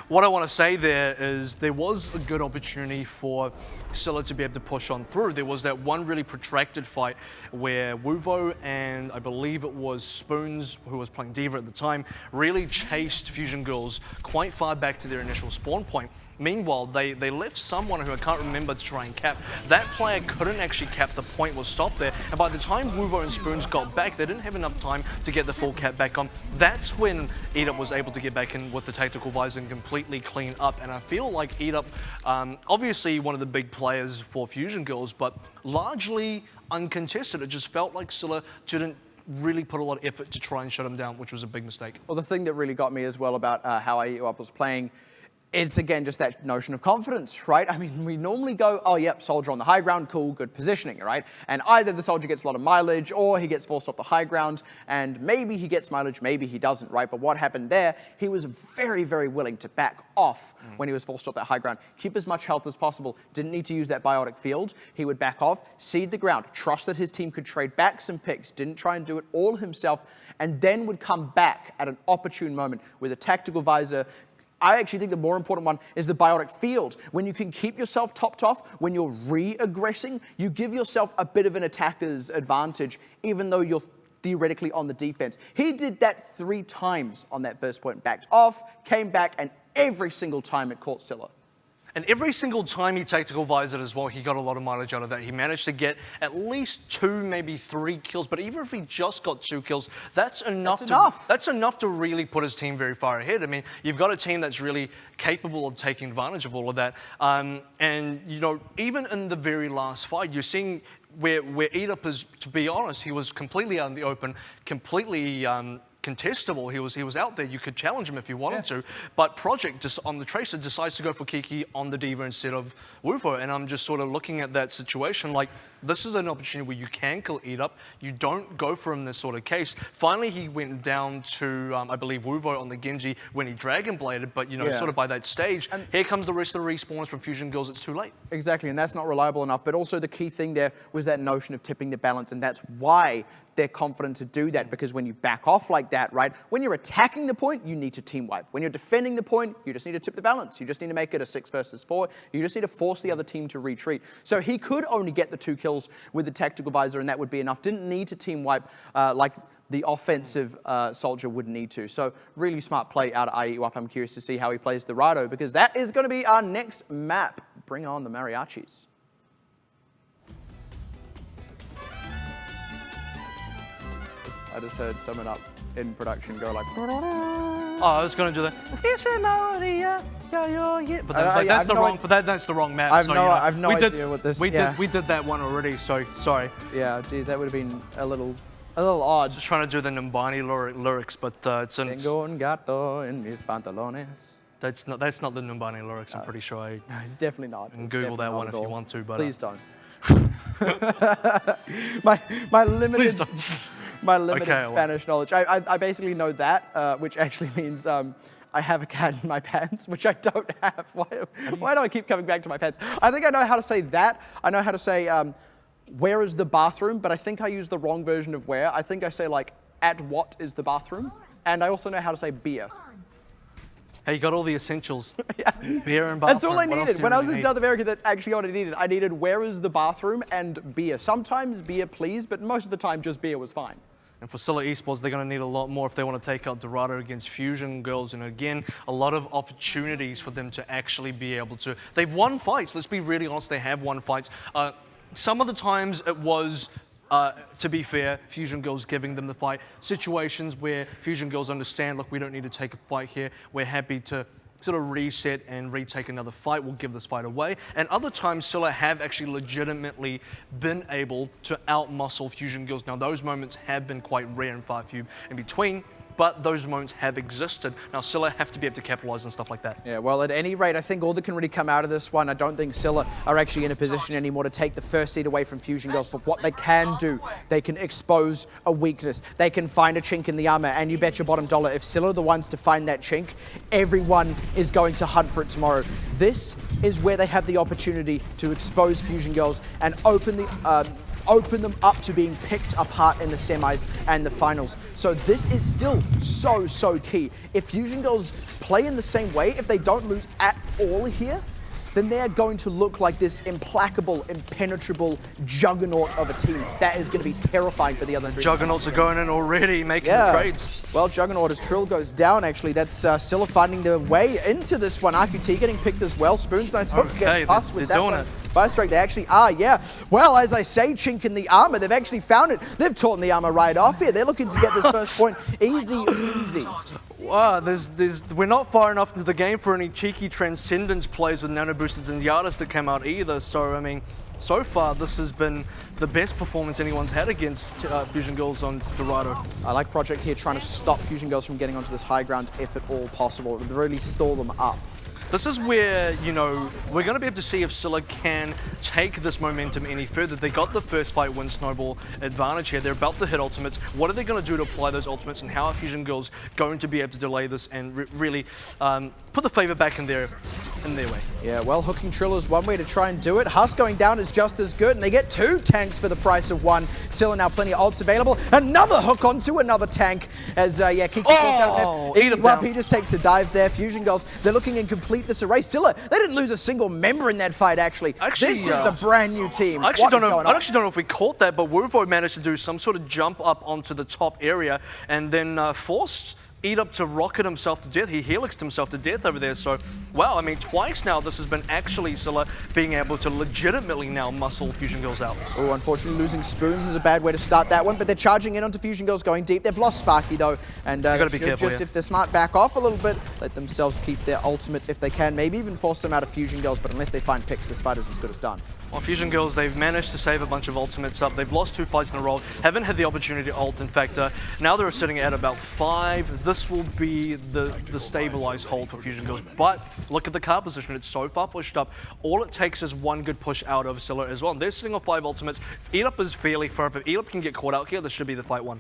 what I want to say there is there was a good opportunity for Scylla to be able to push on through. There was that one really protracted fight where Wuvo and I believe it was Spoons, who was playing Diva at the time, really chased Fusion Girls quite far back to their initial spawn point. Meanwhile, they left someone who I can't remember to try and cap. That player couldn't actually cap, the point was stopped there. And by the time Wuvo and Spoons got back, they didn't have enough time to get the full cap back on. That's when Eat-Up was able to get back in with the tactical visor and completely clean up. And I feel like Eat-Up, obviously one of the big players for Fusion Girls, but largely uncontested. It just felt like Scylla didn't really put a lot of effort to try and shut him down, which was a big mistake. Well, the thing that really got me as well about how Eat-Up was playing, it's again just that notion of confidence, right? I mean, we normally go, oh, yep, soldier on the high ground, cool, good positioning, right? And either the soldier gets a lot of mileage or he gets forced off the high ground, and maybe he gets mileage, maybe he doesn't, right? But what happened there, he was very, very willing to back off when he was forced off that high ground, keep as much health as possible, didn't need to use that biotic field. He would back off, seed the ground, trust that his team could trade back some picks, didn't try and do it all himself, and then would come back at an opportune moment with a tactical visor. I actually think the more important one is the biotic field. When you can keep yourself topped off, when you're re-aggressing, you give yourself a bit of an attacker's advantage, even though you're theoretically on the defense. He did that 3 times on that first point, backed off, came back, and every single time it caught Scylla. And every single time he tactical visored as well, he got a lot of mileage out of that. He managed to get at least 2, maybe 3 kills. But even if he just got 2 kills, that's enough. That's enough to really put his team very far ahead. I mean, you've got a team that's really capable of taking advantage of all of that. And you know, even in the very last fight, you're seeing where Eat-Up is, to be honest, he was completely out in the open, completely contestable. He was out there. You could challenge him if you wanted to. But Project just on the Tracer decides to go for Kiki on the Diva instead of Wuvo. And I'm just sort of looking at that situation like this is an opportunity where you can kill Eat-Up. You don't go for him in this sort of case. Finally, he went down to I believe Wuvo on the Genji when he Dragon Bladed. But you know, sort of by that stage, and here comes the rest of the respawns from Fusion Girls. It's too late. Exactly, and that's not reliable enough. But also the key thing there was that notion of tipping the balance, and that's why they're confident to do that, because when you back off like that, right, when you're attacking the point, you need to team wipe. When you're defending the point, you just need to tip the balance. You just need to make it a 6 versus 4. You just need to force the other team to retreat. So he could only get the 2 kills with the tactical visor, and that would be enough. Didn't need to team wipe like the offensive soldier would need to. So really smart play out of Eat-Up. I'm curious to see how he plays Dorado, because that is going to be our next map. Bring on the mariachis. I just heard someone up in production go like, oh, I was going to do that. But that's the wrong map. I've no idea what this. We did that one already. So sorry. Yeah, geez, that would have been a little odd. Just trying to do the Numbani lyrics, but it's in. Tengo un gato en mis pantalones. That's not the Numbani lyrics. I'm pretty sure. No, it's definitely not. And Google that one if you want to. But please don't. my limited. My limited Spanish knowledge. I basically know that, which actually means I have a cat in my pants, which I don't have. Why do I keep coming back to my pants? I think I know how to say that. I know how to say where is the bathroom, but I think I use the wrong version of where. I think I say like at what is the bathroom, and I also know how to say beer. Hey, you got all the essentials. Yeah. Beer and bathroom. That's all I needed. When I was in South America, that's actually what I needed. I needed where is the bathroom and beer. Sometimes beer, please, but most of the time just beer was fine. And for Scylla Esports, they're going to need a lot more if they want to take out Dorado against Fusion Girls. And again, a lot of opportunities for them to actually be able to. They've won fights. Let's be really honest. They have won fights. Some of the times it was, to be fair, Fusion Girls giving them the fight. Situations where Fusion Girls understand, look, we don't need to take a fight here. We're happy to sort of reset and retake another fight. We'll give this fight away. And other times, Scylla have actually legitimately been able to outmuscle Fusion Girls. Now, those moments have been quite rare and far few in between, but those moments have existed. Now, Scylla have to be able to capitalize on stuff like that. Yeah, well, at any rate, I think all that can really come out of this one, I don't think Scylla are actually in a position anymore to take the first seed away from Fusion Girls, but what they can do, they can expose a weakness. They can find a chink in the armor, and you bet your bottom dollar, if Scylla are the ones to find that chink, everyone is going to hunt for it tomorrow. This is where they have the opportunity to expose Fusion Girls and open the open them up to being picked apart in the semis and the finals. So this is still so key. If Fusion Girls play in the same way, if they don't lose at all here, then they're going to look like this implacable, impenetrable juggernaut of a team. That is going to be terrifying for the other. Juggernauts are going in already, making the trades. Well, Juggernaut as Trill goes down, actually. That's Scylla finding their way into this one. RQT getting picked as well. Spoon's nice hook getting us with that one. Fire Strike, they actually are, yeah. Well, as I say, chink in the armor. They've actually found it. They've torn the armor right off here. They're looking to get this first point easy. Wow, we're not far enough into the game for any cheeky Transcendence plays with Nano Boosters and Yardis that came out either. So, I mean, so far this has been the best performance anyone's had against Fusion Girls on Dorado. I like Project here trying to stop Fusion Girls from getting onto this high ground if at all possible. Really stall them up. This is where, you know, we're going to be able to see if Scylla can take this momentum any further. They got the first fight win snowball advantage here. They're about to hit ultimates. What are they going to do to apply those ultimates, and how are Fusion Girls going to be able to delay this and really put the favor back in their way? Yeah, well, hooking Trill is one way to try and do it. Husk going down is just as good, and they get 2 tanks for the price of 1. Scylla now plenty of ults available. Another hook onto another tank as, Kiki goes down there. He just takes a dive there. Fusion Girls, they're looking in complete disarray. Scylla, they didn't lose a single member in that fight, actually. This is a brand new team. I actually don't know if we caught that, but Wuvo managed to do some sort of jump up onto the top area and then forced Eat Up to rocket himself to death. He helixed himself to death over there. So, wow, I mean, twice now this has been actually Scylla being able to legitimately now muscle Fusion Girls out. Oh, unfortunately, losing Spoons is a bad way to start that one, but they're charging in onto Fusion Girls going deep. They've lost Sparky, though, and gotta be careful, if they're smart, back off a little bit, let themselves keep their ultimates if they can, maybe even force them out of Fusion Girls, but unless they find picks, this fight is as good as done. Well, Fusion Girls, they've managed to save a bunch of ultimates up. They've lost 2 fights in a row, haven't had the opportunity to ult. In fact, now they're sitting at about 5. This will be the stabilized hold for Fusion Girls. But look at the card position. It's so far pushed up. All it takes is one good push out of Scylla as well. And they're sitting on 5 ultimates. Eat Up is fairly far. If Eat Up can get caught out here, this should be the fight one.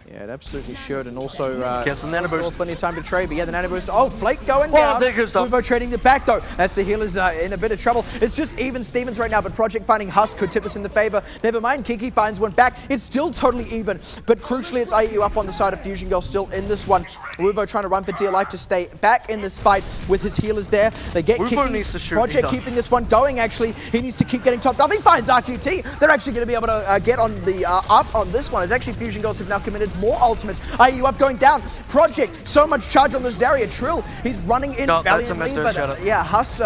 Yeah, it absolutely should, and also gets the nano boost. Plenty of time to trade, but yeah, the nano boost. Oh, Flake going down. There goes stuff. Wuvo trading the back though. That's the healers in a bit of trouble. It's just even Stevens right now, but Project finding Husk could tip us in the favor. Never mind, Kiki finds one back. It's still totally even, but crucially, it's IU up on the side of Fusion Girl still in this one. Wuvo trying to run for dear life to stay back in this fight with his healers there. They get Wuvo needs to shoot. Project keeping this one going. Actually, he needs to keep getting topped off. He finds RQT. They're actually going to be able to get on the up on this one. As actually Fusion Girls have now committed more ultimates. IU up going down. Project, so much charge on the Zarya. Trill, he's running in valiantly, but yeah, Huss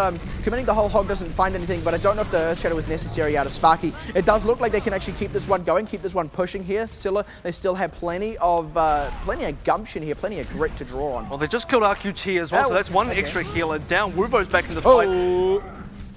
committing the whole hog doesn't find anything, but I don't know if the Earth Shadow is necessary out of Sparky. It does look like they can actually keep this one going, keep this one pushing here. Scylla, they still have plenty of gumption here, plenty of grit to draw on. Well, they just killed RQT as well, so that's one extra healer down. Wuvo's back in the fight.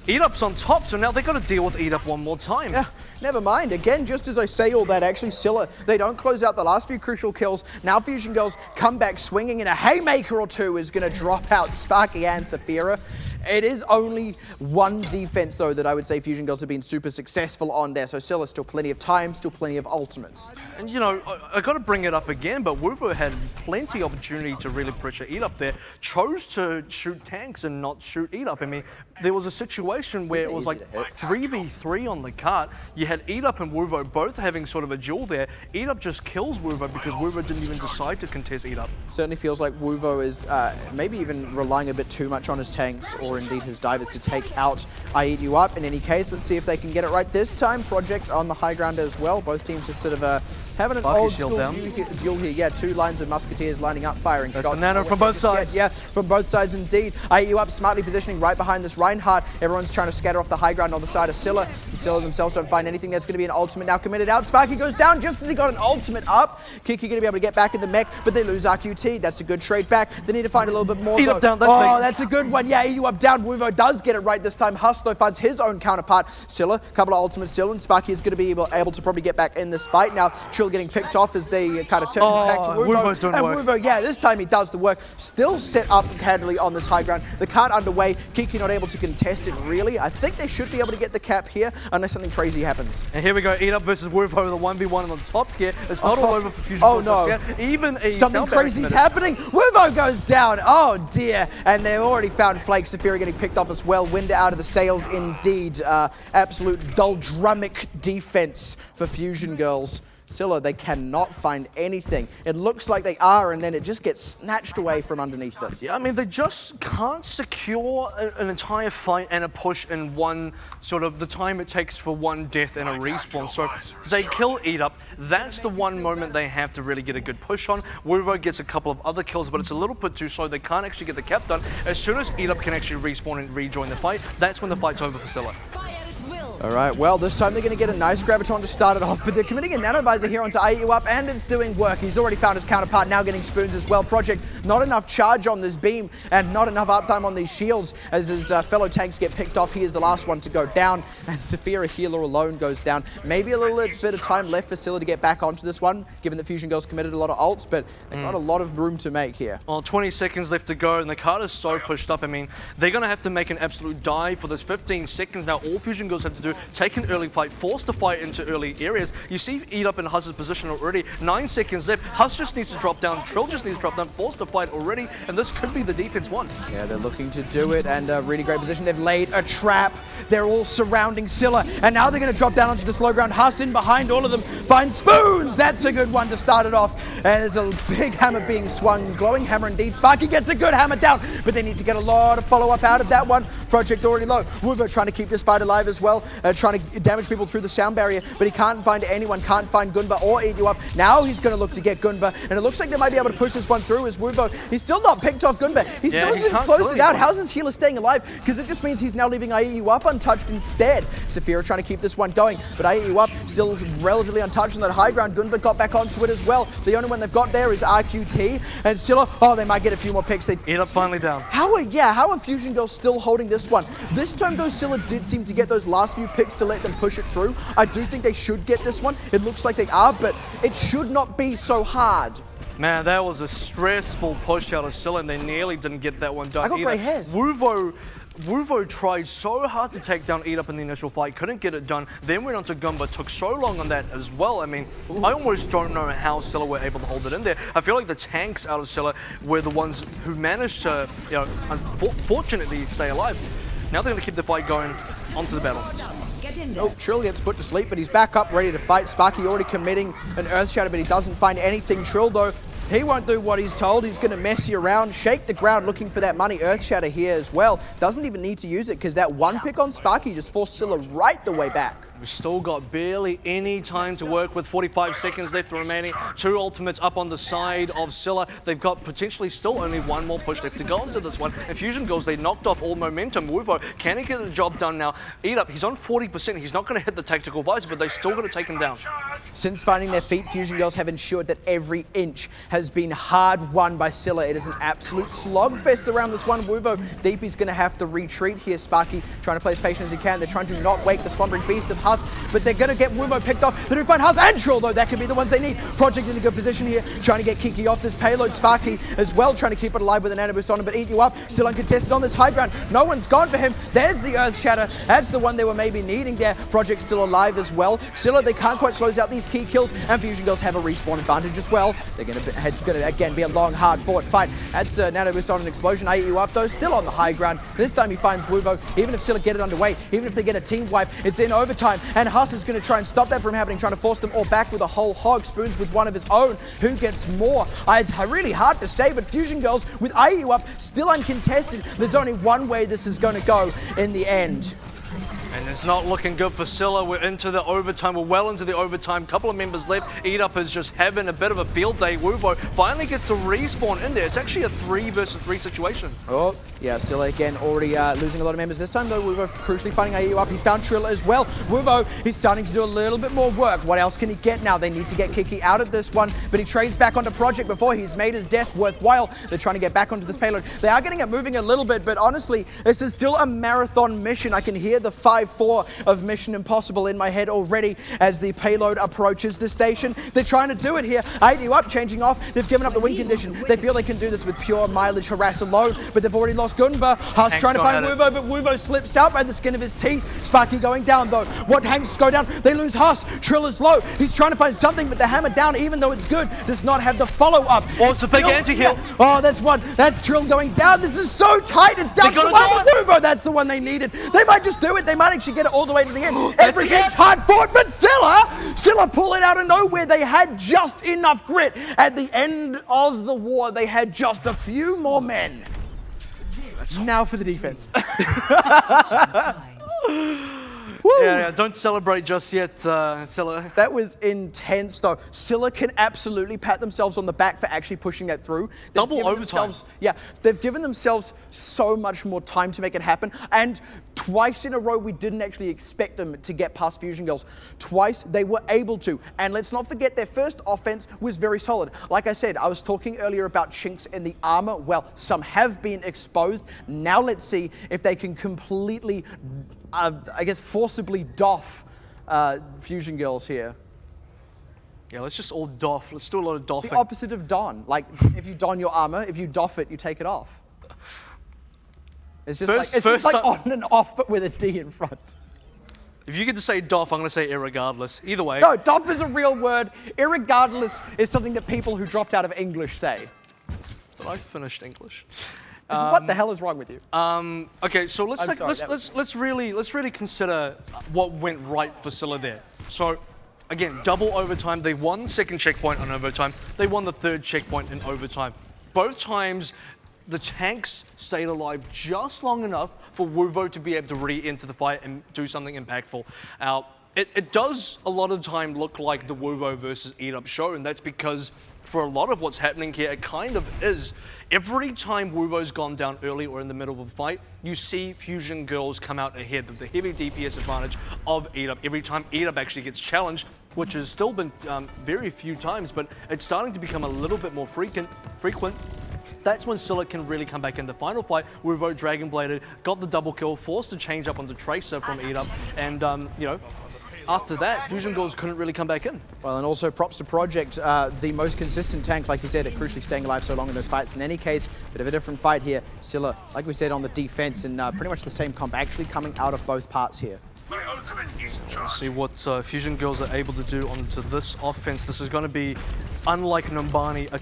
Eat Up's on top, so now they've got to deal with Eat Up one more time. Yeah, never mind. Again, just as I say all that, actually, Scylla, they don't close out the last few crucial kills. Now Fusion Girls come back swinging, and a haymaker or two is going to drop out Sparky and Saphira. It is only one defense, though, that I would say Fusion Girls have been super successful on there. So Scylla, still plenty of time, still plenty of ultimates. And, you know, I got to bring it up again, but Wuvo had plenty of opportunity to really pressure Eat Up there. Chose to shoot tanks and not shoot Eat Up. I mean, there was a situation where it was like 3v3 on the cart. You had Eat Up and Wuvo both having sort of a duel there. Eat Up just kills Wuvo because Wuvo didn't even decide to contest Eat Up. Certainly feels like Wuvo is maybe even relying a bit too much on his tanks or indeed his divers to take out I Eat You Up. In any case, let's see if they can get it right this time. Project on the high ground as well. Both teams just sort of having an old school duel here. Yeah, 2 lines of musketeers lining up, firing shots. Banana from both sides. Yeah, from both sides indeed. I Eat You Up smartly positioning right behind this Reinhardt. Everyone's trying to scatter off the high ground on the side of Scylla. Scylla themselves don't find anything. That's going to be an ultimate now committed out. Sparky goes down just as he got an ultimate up. Kiki going to be able to get back in the mech, but they lose RQT. That's a good trade back. They need to find a little bit more. Eat Up down. That's a good one. Yeah, Eat You Up down. Wuvo does get it right this time. Hustler finds his own counterpart. Scylla, couple of ultimates still, and Sparky is going to be able to probably get back in this fight. Now, Trill getting picked off as they kind of turn back to Wuvo. Wuvo's doing and work. Wuvo, yeah, this time he does the work. Still set up handily on this high ground. The cart underway. Kiki not able to contest it really. I think they should be able to get the cap here. unless something crazy happens. And here we go, Eat Up versus Wolfo, the 1v1 on top here. It's not all over for Fusion Girls no. just yet. Even a Something crazy's happening. Wolfo goes down. Oh dear. And they've already found Flake. Saphira getting picked off as well. Wind out of the sails indeed. Absolute doldrumic defense for Fusion Girls. Scylla, they cannot find anything. It looks like they are, and then it just gets snatched away from underneath them. Yeah, I mean, they just can't secure an entire fight and a push in one sort of the time it takes for one death and a respawn. So they kill Eat Up. That's the one moment they have to really get a good push on. Wolfo gets a couple of other kills, but it's a little bit too slow. They can't actually get the cap done. As soon as Eat Up can actually respawn and rejoin the fight, that's when the fight's over for Scylla. All right, well, this time they're going to get a nice Graviton to start it off, but they're committing a Nano Visor here onto AU Up, and it's doing work. He's already found his counterpart, now getting spoons as well. Project, not enough charge on this beam, and not enough uptime on these shields. As his fellow tanks get picked off, he is the last one to go down, and Saphira Healer alone goes down. Maybe a little bit of time left for Scylla to get back onto this one, given that Fusion Girls committed a lot of ults, but they've got a lot of room to make here. Well, 20 seconds left to go, and the card is so pushed up. I mean, they're going to have to make an absolute dive for this 15 seconds. Now, all Fusion Girls have to do, take an early fight, force the fight into early areas. You see Eat Up in Huss's position already. 9 seconds left. Huss just needs to drop down. Trill just needs to drop down. Force the fight already, and this could be the defense one. Yeah, they're looking to do it, and a really great position. They've laid a trap. They're all surrounding Scylla, and now they're going to drop down onto this low ground. Huss in behind all of them. Find Spoons! That's a good one to start it off. And there's a big hammer being swung. Glowing hammer indeed. Sparky gets a good hammer down, but they need to get a lot of follow-up out of that one. Project already low. Wolfo trying to keep this fight alive as well, trying to damage people through the sound barrier, but he can't find anyone, can't find Gunba or Eat You Up. Now he's going to look to get Gunba, and it looks like they might be able to push this one through as Wolfo. He's still not picked off Gunba. He still hasn't closed it out. How's his healer staying alive? Because it just means he's now leaving IEU Up untouched instead. Saphira trying to keep this one going, but IEU Up still relatively untouched on that high ground. Gunba got back onto it as well. The only one they've got there is RQT, and Scylla, oh, they might get a few more picks. Eat Up finally down. How are Fusion Girls still holding this one? This time though, Scylla did seem to get those last few picks to let them push it through. I do think they should get this one. It looks like they are, but it should not be so hard. Man, that was a stressful push out of Scylla, and they nearly didn't get that one done. I got grey hairs. Wolfo tried so hard to take down Eat Up in the initial fight, couldn't get it done, then went on to Gunba, took so long on that as well. I mean, I almost don't know how Scylla were able to hold it in there. I feel like the tanks out of Scylla were the ones who managed to, you know, unfortunately stay alive. Now they're going to keep the fight going onto the battle. Oh, Trill gets put to sleep, but he's back up, ready to fight. Sparky already committing an Earth Shatter, but he doesn't find anything. Trill, though, he won't do what he's told. He's going to mess you around, shake the ground, looking for that money. Earth Shatter here as well. Doesn't even need to use it, because that one pick on Sparky just forced Scylla right the way back. We've still got barely any time to work with. 45 seconds left remaining. 2 ultimates up on the side of Scylla. They've got potentially still only one more push left to go into this one. And Fusion Girls, they knocked off all momentum. Wolfo, can he get the job done now? Eat Up, he's on 40%. He's not going to hit the tactical visor, but they still got to take him down. Since finding their feet, Fusion Girls have ensured that every inch has been hard won by Scylla. It is an absolute slogfest around this one. Wolfo, Deepy's going to have to retreat here. Sparky trying to play as patient as he can. They're trying to not wake the slumbering beast of Huss, but they're going to get Wolfo picked off. They do find Huss and Trill, though. That could be the ones they need. Project in a good position here, trying to get Kiki off this payload. Sparky as well, trying to keep it alive with an Anubis on him, but Eat You Up, still uncontested on this high ground. No one's gone for him. There's the Earth Shatter. That's the one they were maybe needing there. Project still alive as well. Scylla, they can't quite close out these key kills, and Fusion Girls have a respawn advantage as well. They're going to, it's going to again be a long, hard-fought fight. That's Nanobus on an explosion. Eat You Up, though, still on the high ground. This time he finds Wolfo. Even if Scylla get it underway, even if they get a team wipe, it's in overtime, and Huss is going to try and stop that from happening, trying to force them all back with a whole hog. Spoons with one of his own. Who gets more? It's really hard to say, but Fusion Girls with IU Up, still uncontested. There's only one way this is going to go in the end. And it's not looking good for Scylla. We're into the overtime. We're well into the overtime. Couple of members left. Eat Up is just having a bit of a field day. Wolfo finally gets the respawn in there. It's actually a 3 versus 3 situation. Oh, yeah, Scylla again already losing a lot of members this time, though. Wolfo crucially finding IU Up. He's down Trill as well. Wolfo, he's starting to do a little bit more work. What else can he get now? They need to get Kiki out of this one, but he trades back onto Project before he's made his death worthwhile. They're trying to get back onto this payload. They are getting it moving a little bit, but honestly, this is still a marathon mission. I can hear the fire 5-4 of Mission Impossible in my head already as the payload approaches the station. They're trying to do it here. AU up, changing off. They've given up the win condition. They feel they can do this with pure mileage harass alone, but they've already lost Gunba. Hush trying to find Wuvo, but Wuvo slips out by the skin of his teeth. Sparky going down though. What Hanks go down? They lose Huss. Trill is low. He's trying to find something, but the hammer down, even though it's good, does not have the follow-up. Oh, it's a big anti-heal. Yeah. Oh, that's one. That's Trill going down. This is so tight. It's down to one. Wuvo, that's the one they needed. They might just do it. They might actually get it all the way to the end. Everything's hard fought, but Scylla pull it out of nowhere. They had just enough grit. At the end of the war, they had just a few more men. Now for the defense. Yeah, don't celebrate just yet, Scylla. That was intense, though. Scylla can absolutely pat themselves on the back for actually pushing that through. Double overtime. Yeah, they've given themselves so much more time to make it happen. And twice in a row, we didn't actually expect them to get past Fusion Girls. Twice, they were able to. And let's not forget, their first offense was very solid. Like I said, I was talking earlier about chinks in the armor. Well, some have been exposed. Now let's see if they can completely, I guess, forcibly doff Fusion Girls here. Yeah, let's just all doff. Let's do a lot of doffing. The opposite of don. Like, if you don your armor, if you doff it, you take it off. It's just like on and off, but with a D in front. If you get to say doff, I'm going to say irregardless. Either way. No, doff is a real word. Irregardless is something that people who dropped out of English say. But I finished English. What the hell is wrong with you? Okay, so let's really consider what went right for Scylla there. So, again, double overtime. They won the second checkpoint on overtime. They won the third checkpoint in overtime. Both times, the tanks stayed alive just long enough for Wuvo to be able to re-enter the fight and do something impactful. Now, it does a lot of the time look like the Wuvo versus Eat Up show, and that's because for a lot of what's happening here, it kind of is. Every time Wuvo's gone down early or in the middle of a fight, you see Fusion Girls come out ahead with the heavy DPS advantage of Eat Up. Every time Eat Up actually gets challenged, which has still been very few times, but it's starting to become a little bit more frequent. That's when Scylla can really come back in the final fight. Wuvo Dragon Bladed, got the double kill, forced to change up onto Tracer from Eat Up, and you know, after that, Fusion Girls couldn't really come back in. Well, and also props to Project, the most consistent tank, like you said, at crucially staying alive so long in those fights. In any case, bit of a different fight here. Scylla, like we said, on the defense, and pretty much the same comp, actually coming out of both parts here. Let's see what Fusion Girls are able to do onto this offense. This is going to be, unlike Numbani, a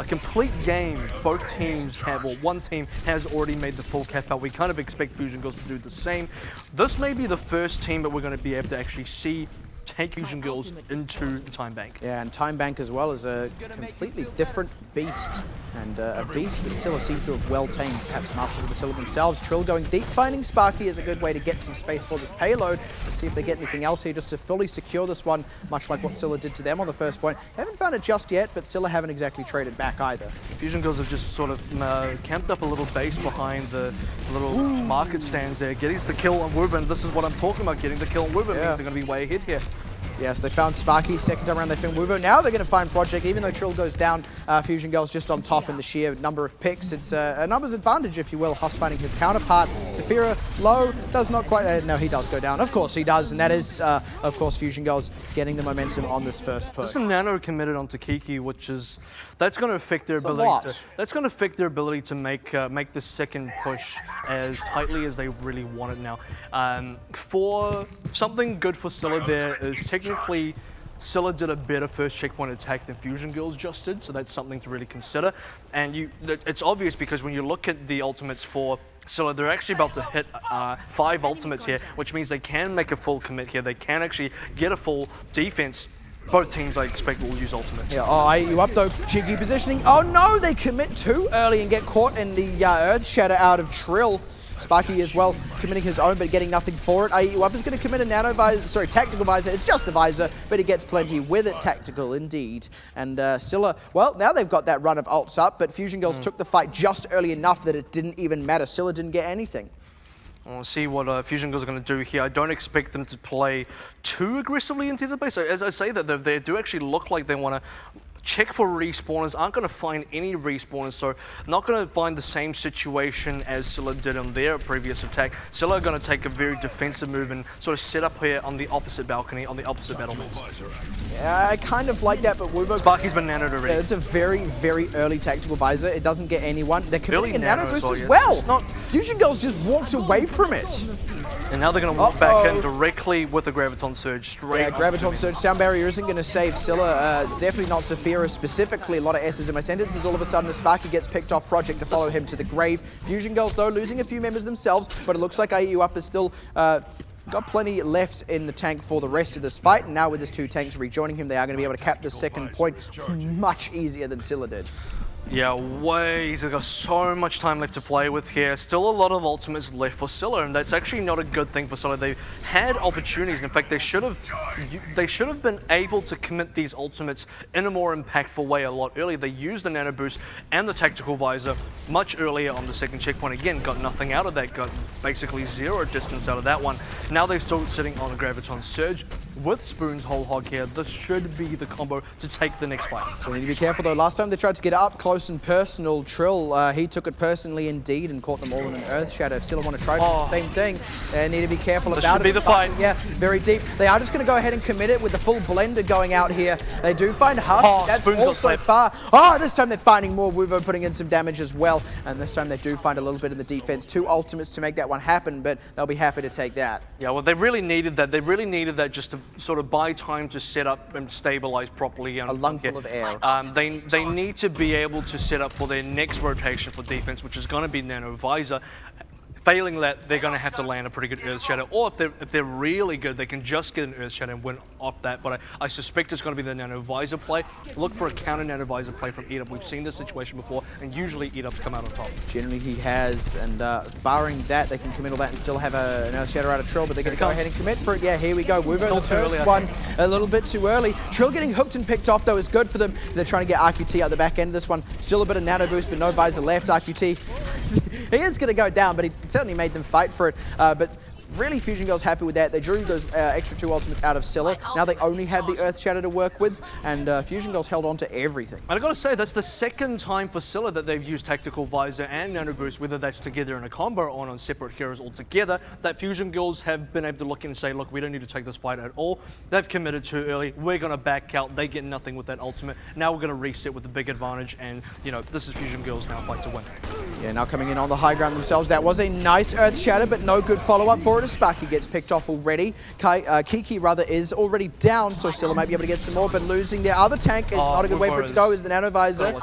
complete game. Both teams have, or one team has already made the full cap out. We kind of expect Fusion Girls to do the same. This may be the first team that we're going to be able to actually see take Fusion Girls into the Time Bank. Yeah, and Time Bank as well is a completely different beast, and a beast that Scylla seem to have well tamed, perhaps masters of the Scylla themselves. Trill going deep, finding Sparky is a good way to get some space for this payload. Let's see if they get anything else here just to fully secure this one, much like what Scylla did to them on the first point. Haven't found it just yet, but Scylla haven't exactly traded back either. Fusion Girls have just sort of camped up a little base behind the little market stands there, getting the kill on Wuven. This is what I'm talking about, getting the kill on Wuven means they're going to be way ahead here. Yes, they found Sparky, second time around they found Wuvo. Now they're going to find Project, even though Trill goes down, Fusion Girls just on top in the sheer number of picks. It's a numbers advantage, if you will. Huss finding his counterpart. Zafira low, does not quite, no, he does go down. Of course he does, and that is, of course, Fusion Girls getting the momentum on this first push. There's some nano committed onto Kiki, which is, that's going to affect their ability to make this second push as tightly as they really want it now. For something good for Scylla there is technically Scylla did a better first checkpoint attack than Fusion Girls just did, so that's something to really consider. And it's obvious because when you look at the ultimates for Scylla, they're actually about to hit 5 ultimates here, which means they can make a full commit here. They can actually get a full defense. Both teams, I expect, will use ultimates. Yeah, oh, you up though, cheeky positioning. Oh no, they commit too early and get caught in the Earth Shatter out of Trill. Sparky as well, committing his own, but getting nothing for it. Up is going to commit a nano visor, sorry, tactical visor. It's just a visor, but he gets plenty with it. Tactical indeed. And Scylla, well, now they've got that run of ults up, but Fusion Girls took the fight just early enough that it didn't even matter. Scylla didn't get anything. We'll see what Fusion Girls are going to do here. I don't expect them to play too aggressively into the base. As I say that, they do actually look like they want to check for respawners, aren't going to find any respawners, so not going to find the same situation as Scylla did on their previous attack. Scylla are going to take a very defensive move and sort of set up here on the opposite balcony, on the opposite battlements. Yeah, I kind of like that, but Wuvo... Sparky's been nanoed already. Yeah, it's a very, very early tactical visor. It doesn't get anyone. They're committing a nano boost as yes. well. Not... Fusion Girls just walked away from it. And now they're going to walk back in directly with a Graviton Surge straight. Yeah, Graviton Surge. Sound Barrier isn't going to save Scylla. Definitely not Saphira specifically. A lot of S's in my sentences. All of a sudden, Sparky gets picked off Project to follow him to the grave. Fusion Girls, though, losing a few members themselves, but it looks like IEU Up is still... got plenty left in the tank for the rest of this fight, and now with his 2 tanks rejoining him, they are going to be able to cap the second point much easier than Scylla did. Yeah, he's got so much time left to play with here. Still a lot of ultimates left for Scylla, and that's actually not a good thing for Scylla. They had opportunities. In fact, they should have been able to commit these ultimates in a more impactful way a lot earlier. They used the nano boost and the tactical visor much earlier on the second checkpoint. Again, got nothing out of that. Got basically 0 distance out of that one. Now they're still sitting on a Graviton Surge with Spoon's whole hog here. This should be the combo to take the next fight. We need to be careful though. Last time they tried to get up close and personal, Trill, he took it personally indeed and caught them all in an Earth Shadow. If Scylla want to try the same thing, they need to be careful about it. This should be the fight. Yeah, very deep. They are just going to go ahead and commit it with the full blender going out here. They do find Husk. That's also far. This time they're finding more. Wuvo putting in some damage as well. And this time they do find a little bit in the defense. 2 ultimates to make that one happen, but they'll be happy to take that. Yeah, well, they really needed that. They really needed that just to sort of buy time to set up and stabilize properly. A lungful of air. They need to be able to set up for their next rotation for defense, which is going to be Nano Visor. Failing that, they're going to have to land a pretty good Earth Shadow, or if they're really good, they can just get an Earth Shadow and win off that. But I suspect it's going to be the Nano Visor play. Look for a counter Nano Visor play from Eat Up. We've seen this situation before, and usually Eat Up's come out on top. Generally he has, and barring that, they can commit all that and still have an Earth Shadow out of Trill, but they're going to go ahead and commit for it. Yeah, here we go. Wuvo, the first one, a little bit too early. Trill getting hooked and picked off, though, is good for them. They're trying to get RQT out the back end of this one. Still a bit of Nano Boost, but no Visor left. RQT, he is going to go down, but he certainly made them fight for it. But really, Fusion Girls happy with that. They drew those extra 2 ultimates out of Scylla. Now they only have the Earth Shadow to work with, and Fusion Girls held on to everything. And I got to say, that's the second time for Scylla that they've used Tactical Visor and Nano Boost, whether that's together in a combo or on separate heroes altogether, that Fusion Girls have been able to look in and say, look, we don't need to take this fight at all. They've committed too early. We're going to back out. They get nothing with that ultimate. Now we're going to reset with a big advantage, and, you know, this is Fusion Girls now fight to win. Yeah, now coming in on the high ground themselves. That was a nice Earth Shadow, but no good follow-up for it as Sparky gets picked off already. Kiki, rather, is already down, so Scylla might be able to get some more, but losing their other tank is not a good way for it to go, is the Nano Visor.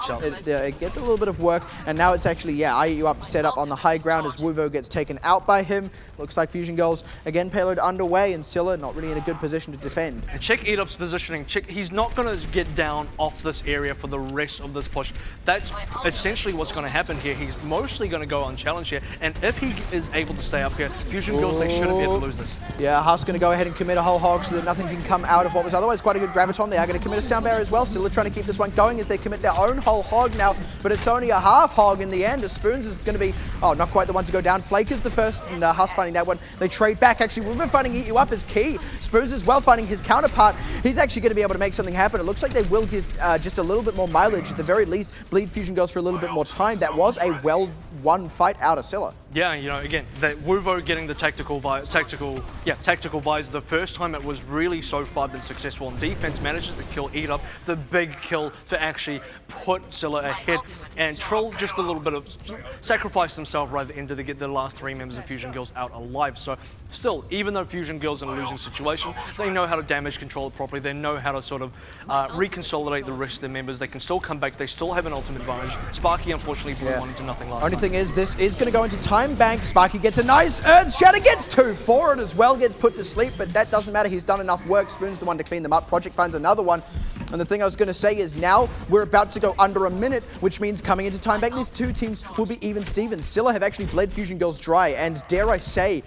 It gets a little bit of work, and now it's actually, IEU Up set up on the high ground as Wuvo gets taken out by him. Looks like Fusion Girls, again, payload underway, and Scylla not really in a good position to defend. And check Eat Up's positioning. He's not going to get down off this area for the rest of this push. That's essentially what's going to happen here. He's mostly going to go unchallenged here, and if he is able to stay up here, Fusion Girls, they shouldn't be able to lose this. Yeah, Husk going to go ahead and commit a whole hog so that nothing can come out of what was otherwise quite a good Graviton. They are going to commit a Sound Barrier as well. Scylla trying to keep this one going as they commit their own whole hog now, but it's only a half hog in the end, as Spoons is going to be, not quite the one to go down. Flake is the first, and Husk finding that one. They trade back. Actually, we've been finding Eat You Up is key. Spoons as well finding his counterpart. He's actually going to be able to make something happen. It looks like they will get just a little bit more mileage, at the very least, bleed Fusion Girls for a little bit more time. That was a well-won fight out of Scylla. Yeah, you know, again, that Wuvo getting the tactical visor the first time, it was really so far been successful on defense, manages to kill Eat Up, the big kill to actually put Scylla ahead, and Trill just a little bit of sacrificed himself right at the end to get the last 3 members of Fusion Girls out alive. So still, even though Fusion Girls in a losing situation, they know how to damage control it properly, they know how to sort of reconsolidate the rest of their members, they can still come back, they still have an ultimate advantage. Sparky unfortunately blew one into nothing last Only time. thing is, this is going to go into time bank. Sparky gets a nice Earth Shatter, gets 2 for it as well, gets put to sleep, but that doesn't matter, he's done enough work. Spoon's the one to clean them up. Project finds another one. And the thing I was going to say is now we're about to go under a minute, which means coming into time bank, these 2 teams will be even Stevens. Scylla have actually bled Fusion Girls dry, and dare I say,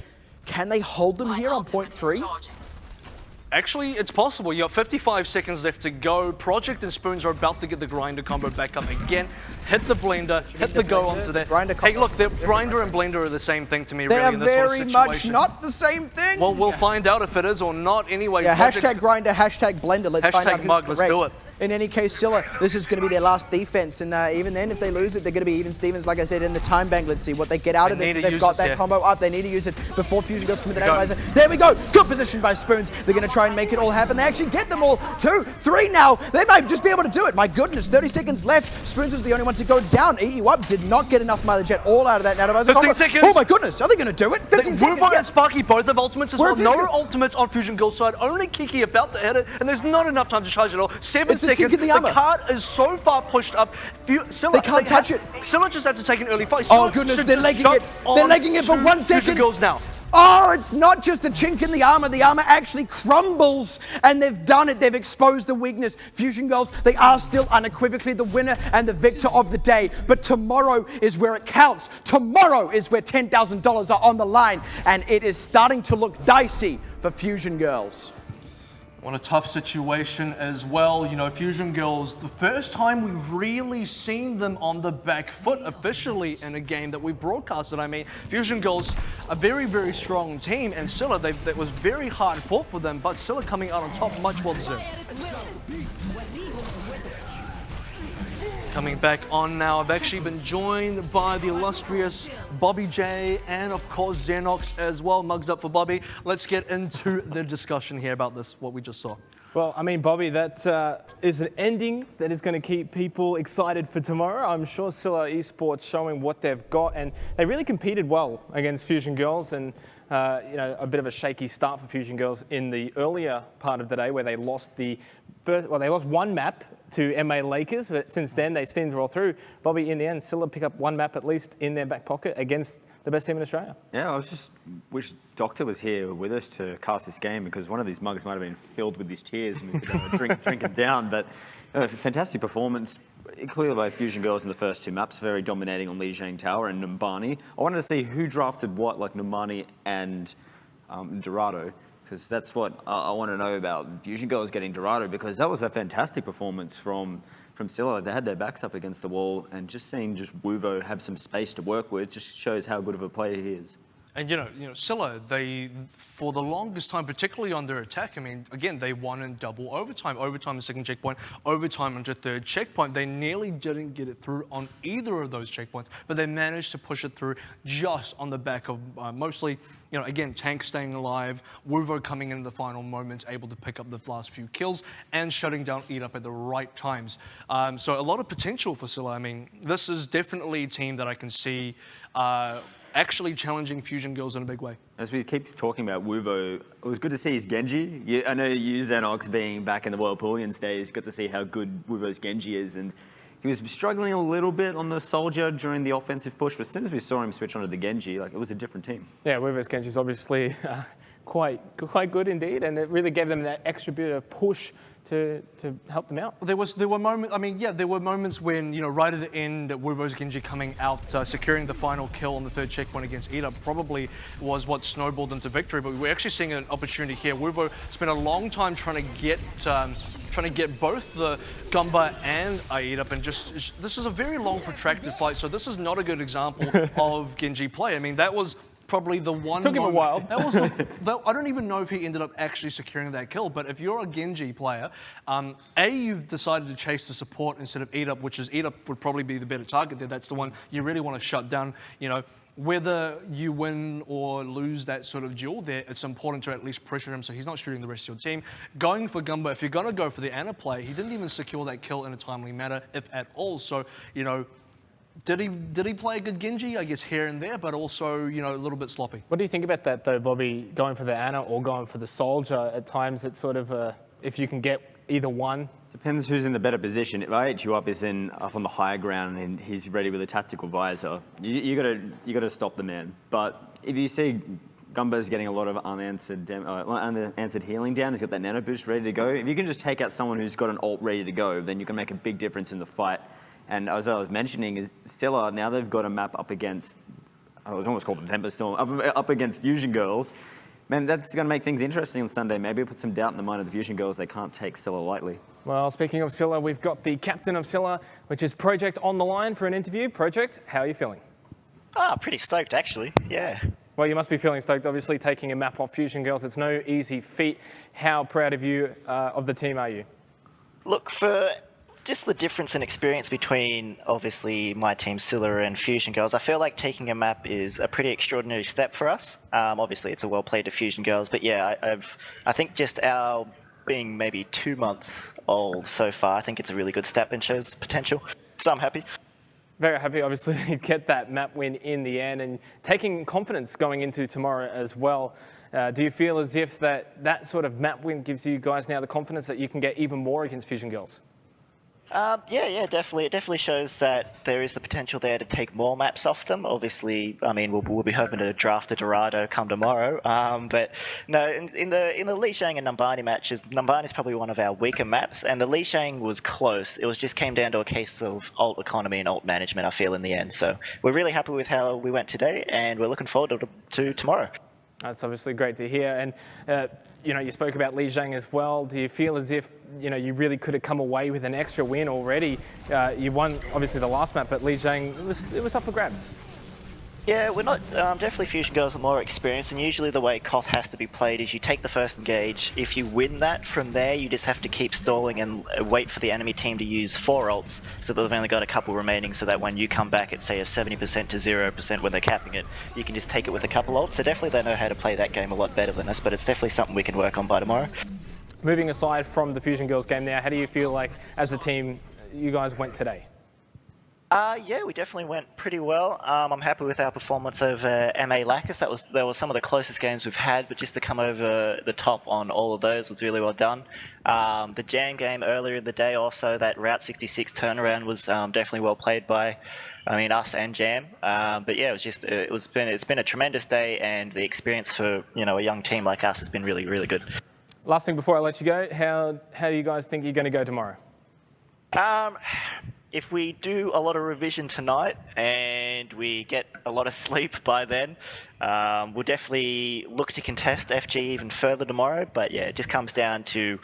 can they hold them here on point 3? Actually, it's possible. You got 55 seconds left to go. Project and Spoons are about to get the grinder combo back up again. Hit the blender, hit the go onto that. Hey, look, the grinder and blender are the same thing to me, they really, in this sort of very situation. much not the same thing. Well, we'll find out if it is or not anyway. Yeah, hashtag grinder, hashtag blender. Let's find out who's mug, correct. let's do it. in any case, Scylla, this is going to be their last defense. And even then, if they lose it, they're going to be even Stevens, like I said, in the time bank. Let's see what they get out of it. They've got that combo up. They need to use it before Fusion Girls come with an analyzer. There we go. Good position by Spoons. They're going to try and make it all happen. They actually get them all. 2, 3 now. They might just be able to do it. My goodness, 30 seconds left. Spoons was the only one to go down. EUP did not get enough mileage at all out of that analyzer. 15 seconds. Oh my goodness, are they going to do it? 15 seconds. Wuvo and Sparky both have ultimates as well. Fusion No ultimates on Fusion Girls side. Only Kiki about to hit it, and there's not enough time to charge it all. 7 It's the seconds. kink in the armor. Card is so far pushed up. Scylla, They can't touch it. Scylla just have to take an early fight. Oh goodness, they're legging it. They're legging it for 1 second. Fusion Girls now. Oh, it's not just a chink in the armor. The armor actually crumbles, and they've done it. They've exposed the weakness. Fusion Girls, they are still unequivocally the winner and the victor of the day. But tomorrow is where it counts. Tomorrow is where $10,000 are on the line, and it is starting to look dicey for Fusion Girls. What a tough situation as well. You know, Fusion Girls, the first time we've really seen them on the back foot officially in a game that we've broadcasted. I mean, Fusion Girls, a very, very strong team, and Scylla, that was very hard fought for them, but Scylla coming out on top, much well deserved. Coming back on now, I've actually been joined by the illustrious Bobby J and of course Xenox as well. Mugs up for Bobby. Let's get into the discussion here about this, what we just saw. Well, I mean, Bobby, that is an ending that is going to keep people excited for tomorrow. I'm sure Scylla Esports showing what they've got, and they really competed well against Fusion Girls, and you know, a bit of a shaky start for Fusion Girls in the earlier part of the day where they lost they lost one map to MA Lakers, but since then they seem to roll through. Bobby, in the end, Scylla pick up one map at least in their back pocket against the best team in Australia. Yeah, I was just wish Doctor was here with us to cast this game, because one of these mugs might have been filled with these tears and we could drink them down. But fantastic performance, clearly by Fusion Girls in the first 2 maps, very dominating on Lijiang Tower and Numbani. I wanted to see who drafted what, like Numbani and Dorado, because that's what I want to know about Fusion Girls getting Dorado, because that was a fantastic performance from Scylla. They had their backs up against the wall, and just seeing Wuvo have some space to work with just shows how good of a player he is. And you know, Scylla, they, for the longest time, particularly on their attack, I mean, again, they won in double overtime. Overtime on second checkpoint, overtime on the third checkpoint. They nearly didn't get it through on either of those checkpoints, but they managed to push it through just on the back of mostly, you know, again, Tank staying alive, Wuvo coming in the final moments, able to pick up the last few kills, and shutting down EatUp at the right times. So a lot of potential for Scylla. I mean, this is definitely a team that I can see actually challenging Fusion Girls in a big way. As we keep talking about Wuvo, it was good to see his Genji. I know you, Xenox, being back in the World Pullions days, got to see how good Wuvo's Genji is, and he was struggling a little bit on the Soldier during the offensive push, but as soon as we saw him switch onto the Genji, like, it was a different team. Yeah, Wuvo's Genji is obviously quite good indeed, and it really gave them that extra bit of push to help them out. There were moments. I mean, yeah, there were moments when, you know, right at the end, Wuvo's Genji coming out, securing the final kill on the third checkpoint against EatUp probably was what snowballed into victory. But we're actually seeing an opportunity here. Wuvo spent a long time trying to get both the Gumba and EatUp, and this is a very long, protracted fight. So this is not a good example of Genji play. I mean, that was probably the one. Took him a while. That was I don't even know if he ended up actually securing that kill, but if you're a Genji player, you've decided to chase the support instead of EatUp, which is EatUp would probably be the better target there. That's the one you really want to shut down. You know, whether you win or lose that sort of duel there, it's important to at least pressure him so he's not shooting the rest of your team. Going for Gumba, if you're going to go for the Ana play, he didn't even secure that kill in a timely manner, if at all. So, you know, did he play a good Genji? I guess here and there, but also, you know, a little bit sloppy. What do you think about that though, Bobby, going for the Ana or going for the Soldier? At times it's sort of if you can get either one. Depends who's in the better position. If IHUP is up on the higher ground and he's ready with a tactical visor, you gotta stop the man. But if you see Gumba's getting a lot of unanswered healing down, he's got that nano boost ready to go. If you can just take out someone who's got an ult ready to go, then you can make a big difference in the fight. And as I was mentioning, is Scylla, now they've got a map up against, I was almost called them Temper Storm, up against Fusion Girls. Man, that's going to make things interesting on Sunday. Maybe put some doubt in the mind of the Fusion Girls. They can't take Scylla lightly. Well, speaking of Scylla, we've got the captain of Scylla, which is Project, on the line for an interview. Project, how are you feeling? Pretty stoked, actually. Yeah. Well, you must be feeling stoked, obviously, taking a map off Fusion Girls. It's no easy feat. How proud of you, of the team are you? Look, for just the difference in experience between, obviously, my team, Scylla and Fusion Girls, I feel like taking a map is a pretty extraordinary step for us. Obviously, it's a well-played to Fusion Girls, but yeah, I think just our being maybe 2 months old so far, I think it's a really good step and shows potential. So I'm happy. Very happy, obviously, to get that map win in the end and taking confidence going into tomorrow as well. Do you feel as if that sort of map win gives you guys now the confidence that you can get even more against Fusion Girls? Yeah, definitely. It definitely shows that there is the potential there to take more maps off them. Obviously, I mean, we'll be hoping to draft a Dorado come tomorrow. But no, in the Lijiang and Numbani matches, Numbani is probably one of our weaker maps, and the Lijiang was close. It just came down to a case of ult economy and ult management, I feel, in the end. So we're really happy with how we went today, and we're looking forward to tomorrow. That's obviously great to hear. And you spoke about Lijiang as well. Do you feel as if you really could have come away with an extra win already? You won obviously the last map, but Lijiang it was up for grabs. Yeah, we're not definitely Fusion Girls are more experienced, and usually the way Koth has to be played is you take the first engage. If you win that, from there you just have to keep stalling and wait for the enemy team to use 4 ults, so that they've only got a couple remaining, so that when you come back at say a 70% to 0% when they're capping it, you can just take it with a couple ults. So definitely they know how to play that game a lot better than us, but it's definitely something we can work on by tomorrow. Moving aside from the Fusion Girls game now, how do you feel like as a team you guys went today? Yeah, we definitely went pretty well. I'm happy with our performance over MA Lacus. That was some of the closest games we've had, but just to come over the top on all of those was really well done. The Jam game earlier in the day, also that Route 66 turnaround was definitely well played by, us and Jam. But yeah, it's been a tremendous day, and the experience for a young team like us has been really, really good. Last thing before I let you go, how do you guys think you're going to go tomorrow? If we do a lot of revision tonight and we get a lot of sleep by then, we'll definitely look to contest FG even further tomorrow. But yeah, it just comes down to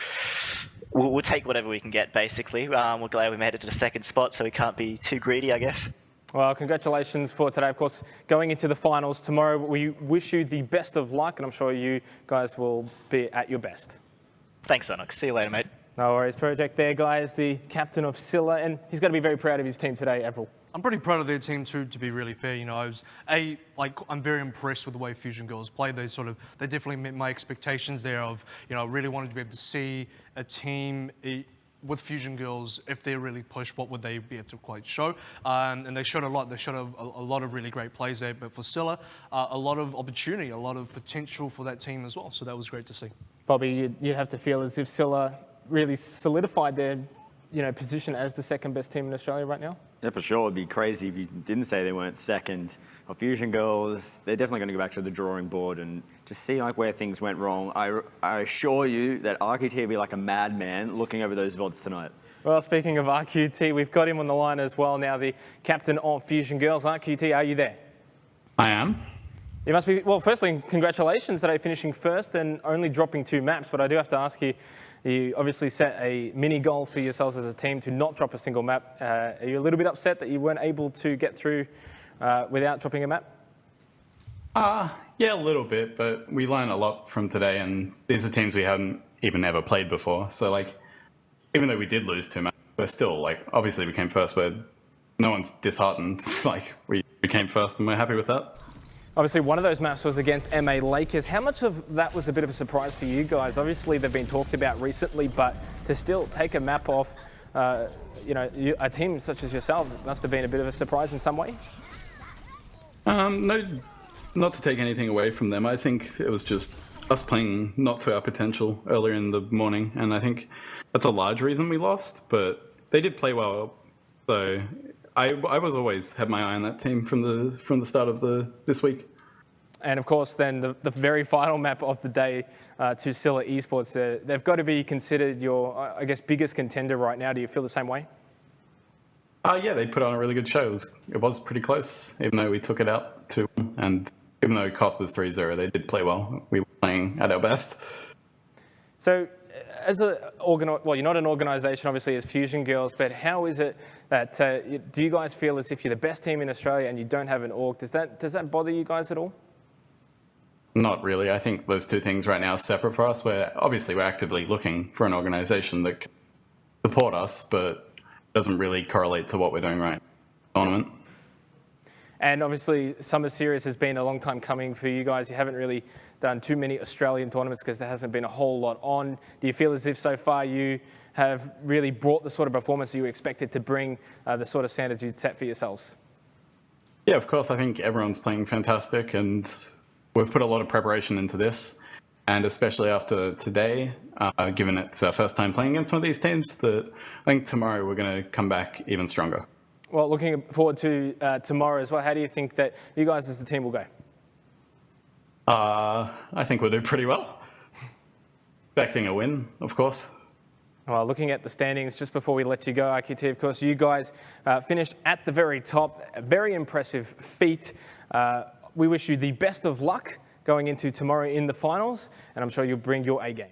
we'll take whatever we can get, basically. We're glad we made it to the second spot, so we can't be too greedy, I guess. Well, congratulations for today. Of course, going into the finals tomorrow, we wish you the best of luck, and I'm sure you guys will be at your best. Thanks, Sonic. See you later, mate. No worries. Project there, guys, the captain of Scylla, and he's got to be very proud of his team today, Avril. I'm pretty proud of their team too, to be really fair. I'm very impressed with the way Fusion Girls play. They definitely met my expectations there of, really wanted to be able to see a team with Fusion Girls, if they really push, what would they be able to quite show? And they showed a lot. They showed a lot of really great plays there. But for Scylla, a lot of opportunity, a lot of potential for that team as well. So that was great to see. Bobby, you'd have to feel as if Scylla really solidified their position as the second best team in Australia right now? Yeah, for sure. It'd be crazy if you didn't say they weren't second. Or Fusion Girls, they're definitely going to go back to the drawing board and just see where things went wrong. I assure you that RQT will be like a madman looking over those VODs tonight. Well, speaking of RQT, we've got him on the line as well now, the captain of Fusion Girls. RQT, are you there? I am. You must be. Well, firstly, congratulations today, finishing first and only dropping 2 maps. But I do have to ask you, you obviously set a mini goal for yourselves as a team to not drop a single map. Are you a little bit upset that you weren't able to get through without dropping a map? Yeah, a little bit, but we learned a lot from today, and these are teams we hadn't even ever played before. So, even though we did lose 2 maps, we're still, obviously we came first, but no one's disheartened. We came first, and we're happy with that. Obviously, one of those maps was against MA Lakers. How much of that was a bit of a surprise for you guys? Obviously, they've been talked about recently, but to still take a map off, a team such as yourself must have been a bit of a surprise in some way? No, not to take anything away from them. I think it was just us playing not to our potential earlier in the morning, and I think that's a large reason we lost, but they did play well. So I was always had my eye on that team from the start of this week. And of course, then the very final map of the day to Scylla Esports, they've got to be considered your, biggest contender right now. Do you feel the same way? Yeah, they put on a really good show. It was pretty close, even though we took it out 2-1. And even though Koth was 3-0, they did play well. We were playing at our best. So, as you're not an organisation, obviously, as Fusion Girls, but how is it that do you guys feel as if you're the best team in Australia and you don't have an org? Does that bother you guys at all? Not really. I think those two things right now are separate for us. We're actively looking for an organisation that can support us, but doesn't really correlate to what we're doing right now in the tournament. And obviously, Summer Series has been a long time coming for you guys. You haven't really done too many Australian tournaments because there hasn't been a whole lot on. Do you feel as if so far you have really brought the sort of performance you expected to bring, the sort of standards you'd set for yourselves? Yeah, of course. I think everyone's playing fantastic, and we've put a lot of preparation into this. And especially after today, given it's our first time playing against some of these teams, that I think tomorrow we're going to come back even stronger. Well, looking forward to tomorrow as well, how do you think that you guys as the team will go? I think we'll do pretty well. Expecting a win, of course. Well, looking at the standings, just before we let you go, IQT, of course, you guys finished at the very top. A very impressive feat. We wish you the best of luck going into tomorrow in the finals, and I'm sure you'll bring your A game.